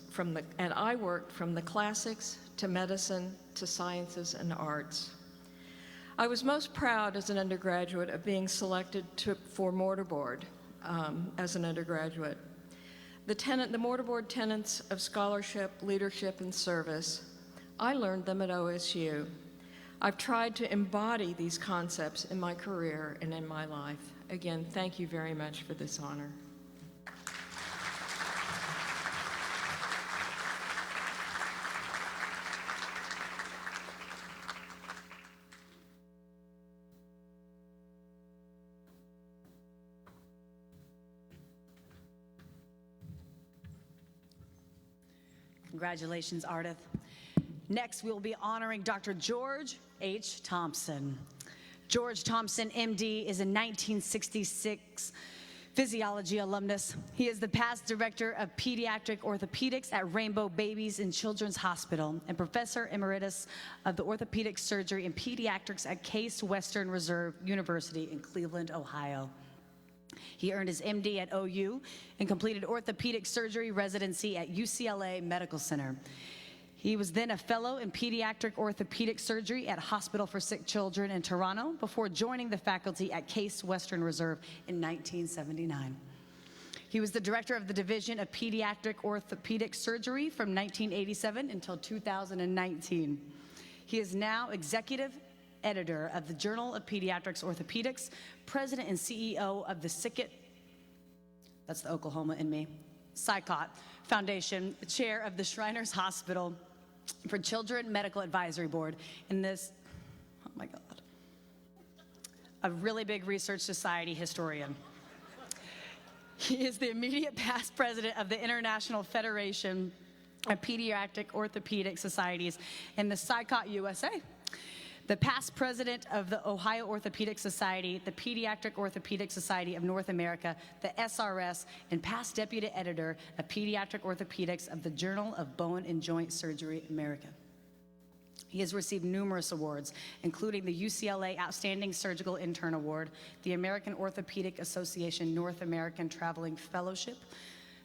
and I worked from the classics to medicine to sciences and arts. I was most proud as an undergraduate of being selected for mortarboard as an undergraduate. The mortarboard tenets of scholarship, leadership, and service, I learned them at OSU. I've tried to embody these concepts in my career and in my life. Again, thank you very much for this honor. Congratulations, Ardith. Next, we will be honoring Dr. George H. Thompson. George Thompson, MD, is a 1966 physiology alumnus. He is the past director of pediatric orthopedics at Rainbow Babies and Children's Hospital and professor emeritus of the orthopedic surgery and pediatrics at Case Western Reserve University in Cleveland, Ohio. He earned his MD at OU and completed orthopedic surgery residency at UCLA Medical Center. He was then a fellow in pediatric orthopedic surgery at Hospital for Sick Children in Toronto before joining the faculty at Case Western Reserve in 1979. He was the director of the Division of Pediatric Orthopedic Surgery from 1987 until 2019. He is now executive editor of the Journal of Pediatrics Orthopedics, president and CEO of the SICOT, that's the Oklahoma in me, SICOT Foundation, chair of the Shriners Hospital for Children Medical Advisory Board, and this, oh my God, a really big research society historian. He is the immediate past president of the International Federation of Pediatric Orthopedic Societies and the SICOT USA. The past president of the Ohio Orthopedic Society, the Pediatric Orthopedic Society of North America, the SRS, and past deputy editor of Pediatric Orthopedics of the Journal of Bone and Joint Surgery America. He has received numerous awards, including the UCLA Outstanding Surgical Intern Award, the American Orthopedic Association North American Traveling Fellowship,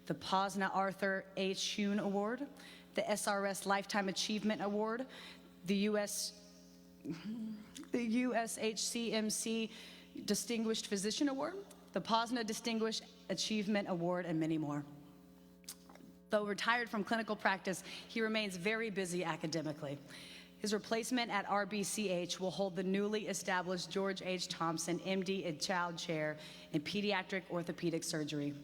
the Posna Arthur H. Hune Award, the SRS Lifetime Achievement Award, the USHCMC Distinguished Physician Award, the Posna Distinguished Achievement Award, and many more. Though retired from clinical practice, he remains very busy academically. His replacement at RBCH will hold the newly established George H. Thompson, MD and Child Chair in Pediatric Orthopedic Surgery.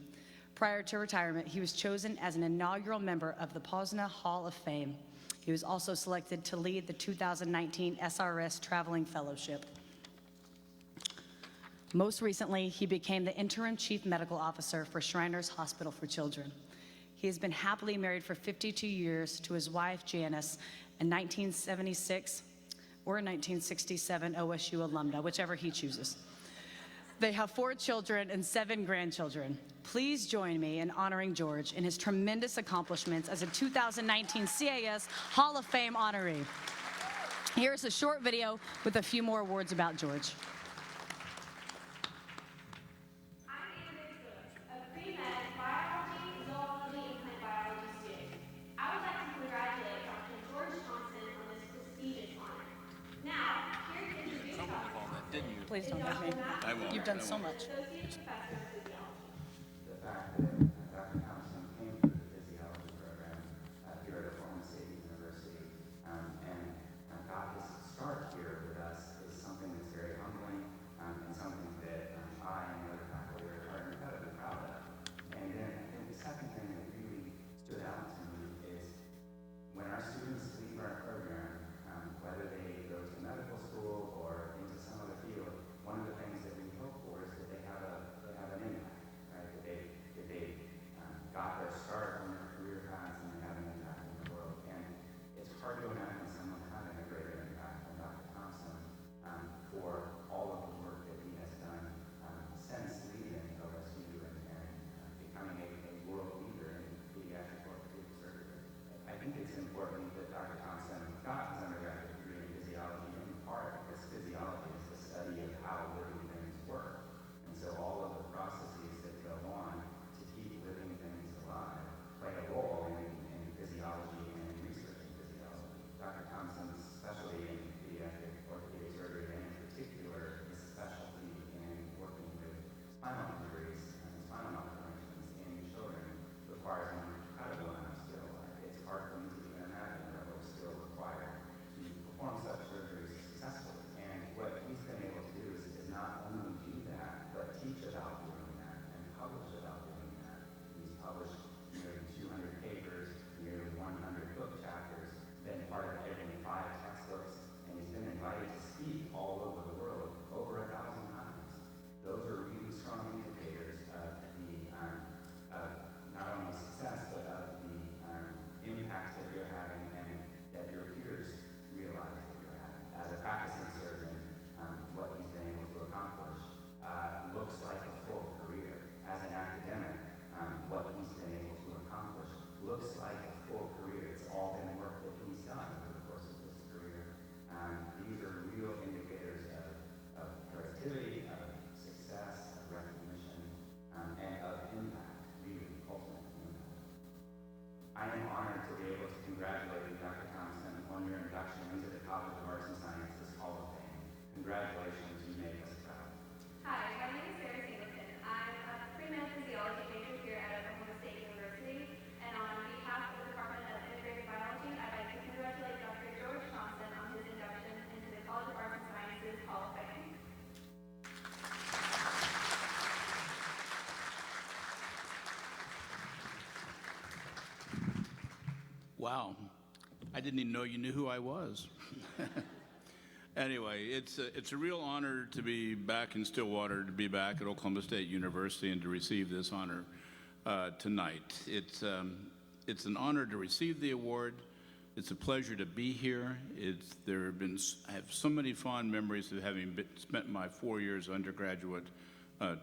Prior to retirement, he was chosen as an inaugural member of the Posna Hall of Fame. He was also selected to lead the 2019 SRS Traveling Fellowship. Most recently, he became the interim chief medical officer for Shriners Hospital for Children. He has been happily married for 52 years to his wife, Janice, a 1976 or a 1967 OSU alumna, whichever he chooses. They have 4 children and 7 grandchildren. Please join me in honoring George and his tremendous accomplishments as a 2019 CAS Hall of Fame honoree. Here's a short video with a few more words about George. I'm Anna Phillips, a pre-med biology, zoology, and plant biology student. I would like to congratulate Dr. George Thompson on this prestigious honor. Now, here to introduce Dr. Please don't hit me. I won't. You've done so much. Associate Professor of Physiology. The fact that Dr. Thompson came through the physiology program here at Oklahoma State University and got his start here with us is something that's very humbling and something that I and other faculty are incredibly proud of. And then I think the second thing that really stood out to me is when our students leave our program, whether they go to medical school or into some other field, one of the things that we hope for is that they have an impact, right? That they got their start on their career paths and they have an impact in the world. And it's hard to imagine someone having a greater impact than Dr. Thompson for all of the work that he has done since leaving OSU and becoming a world leader in pediatric orthopedic surgery. I think it's important that Dr. Thompson got his undergraduate degree in physiology in part because physiology is the study of how living things work. And so all of the processes that go on to keep living things alive play a role in physiology and in researching physiology. Dr. Thompson's specialty in pediatric orthopedic surgery and in particular his specialty in working with spinal injuries and spinal malformations in children requires an incredible amount of skill. It's hard for me to even imagine the level of skill wow. I didn't even know you knew who I was. Anyway, it's a real honor to be back in Stillwater, to be back at Oklahoma State University, and to receive this honor tonight. It's an honor to receive the award. It's a pleasure to be here. I have so many fond memories of having spent my 4 years undergraduate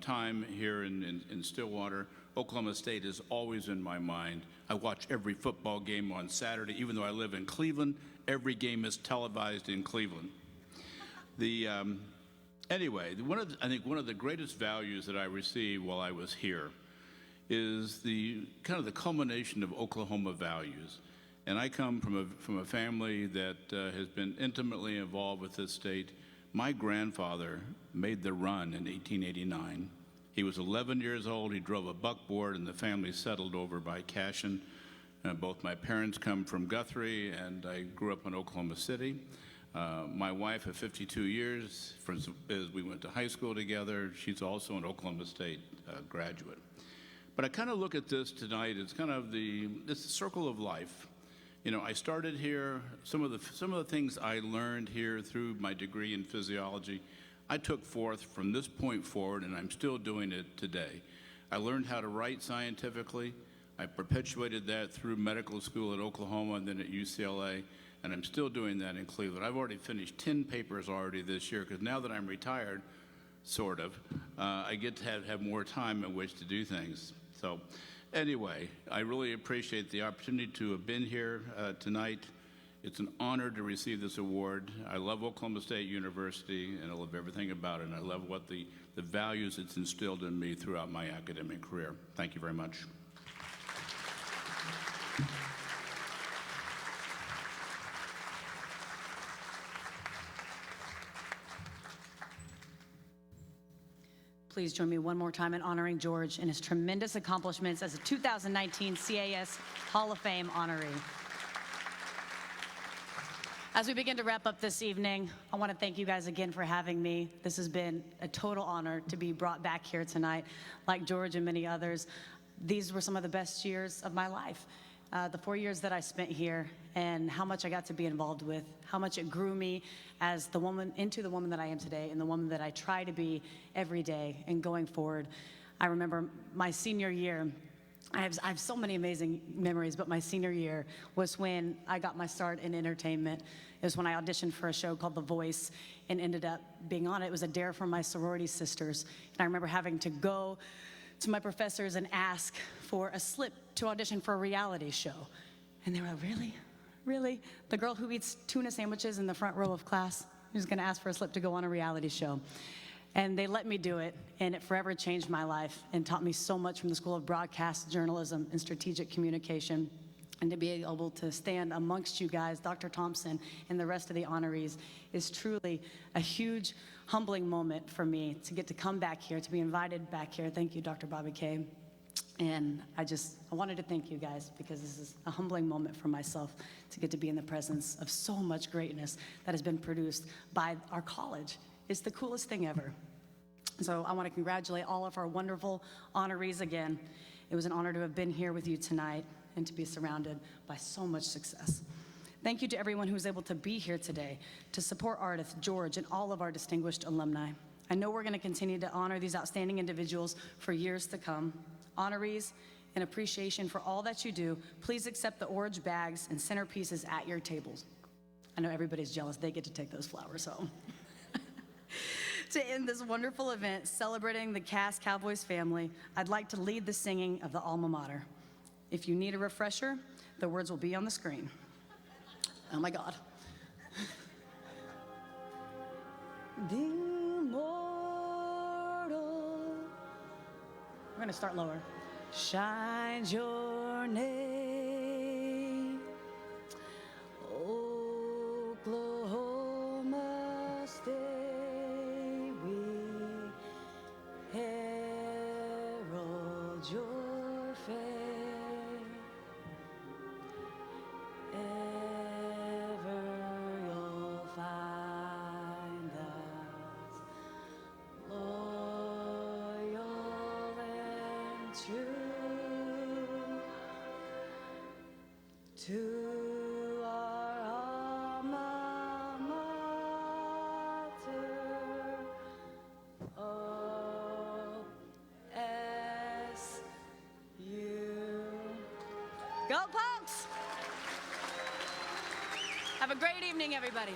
time here in Stillwater. Oklahoma State is always in my mind. I watch every football game on Saturday. Even though I live in Cleveland, every game is televised in Cleveland. Anyway, I think one of the greatest values that I received while I was here is the culmination of Oklahoma values. And I come from a family that has been intimately involved with this state. My grandfather made the run in 1889. He was 11 years old. He drove a buckboard, and the family settled over by Cashin. Both my parents come from Guthrie, and I grew up in Oklahoma City. My wife of 52 years, as we went to high school together, she's also an Oklahoma State graduate. But I kind of look at this tonight as it's the circle of life. You know, I started here. Some of the things I learned here through my degree in physiology, I took forth from this point forward, and I'm still doing it today. I learned how to write scientifically. I perpetuated that through medical school at Oklahoma and then at UCLA, and I'm still doing that in Cleveland. I've already finished 10 papers already this year, because now that I'm retired, sort of, I get to have more time in which to do things. So anyway, I really appreciate the opportunity to have been here tonight. It's an honor to receive this award. I love Oklahoma State University, and I love everything about it, and I love what the values it's instilled in me throughout my academic career. Thank you very much. Please join me one more time in honoring George and his tremendous accomplishments as a 2019 CAS Hall of Fame honoree. As we begin to wrap up this evening, I want to thank you guys again for having me. This has been a total honor to be brought back here tonight. Like George and many others, these were some of the best years of my life. The 4 years that I spent here, and how much I got to be involved with, how much it grew me as into the woman that I am today, and the woman that I try to be every day and going forward. I remember my senior year. I have so many amazing memories, but my senior year was when I got my start in entertainment. It was when I auditioned for a show called The Voice and ended up being on it. It was a dare from my sorority sisters, and I remember having to go to my professors and ask for a slip to audition for a reality show. And they were like, really? Really? The girl who eats tuna sandwiches in the front row of class who's gonna ask for a slip to go on a reality show? And they let me do it, and it forever changed my life and taught me so much from the School of Broadcast Journalism and Strategic Communication. And to be able to stand amongst you guys, Dr. Thompson and the rest of the honorees, is truly a huge, humbling moment for me to get to come back here, to be invited back here. Thank you, Dr. Bobby Kay. And I wanted to thank you guys, because this is a humbling moment for myself to get to be in the presence of so much greatness that has been produced by our college. It's the coolest thing ever. So I want to congratulate all of our wonderful honorees again. It was an honor to have been here with you tonight and to be surrounded by so much success. Thank you to everyone who was able to be here today to support artist George and all of our distinguished alumni. I know we're going to continue to honor these outstanding individuals for years to come. Honorees, in appreciation for all that you do, please accept the orange bags and centerpieces at your tables. I know everybody's jealous. They get to take those flowers home. To end this wonderful event celebrating the Cass Cowboys family, I'd like to lead the singing of the Alma Mater. If you need a refresher, the words will be on the screen. Oh my God. The immortal. We're gonna start lower. Shines your name, Oklahoma State. We herald your fame. Ever you'll find us loyal and true to our alma mater, OSU. Go Pokes! Have a great evening, everybody.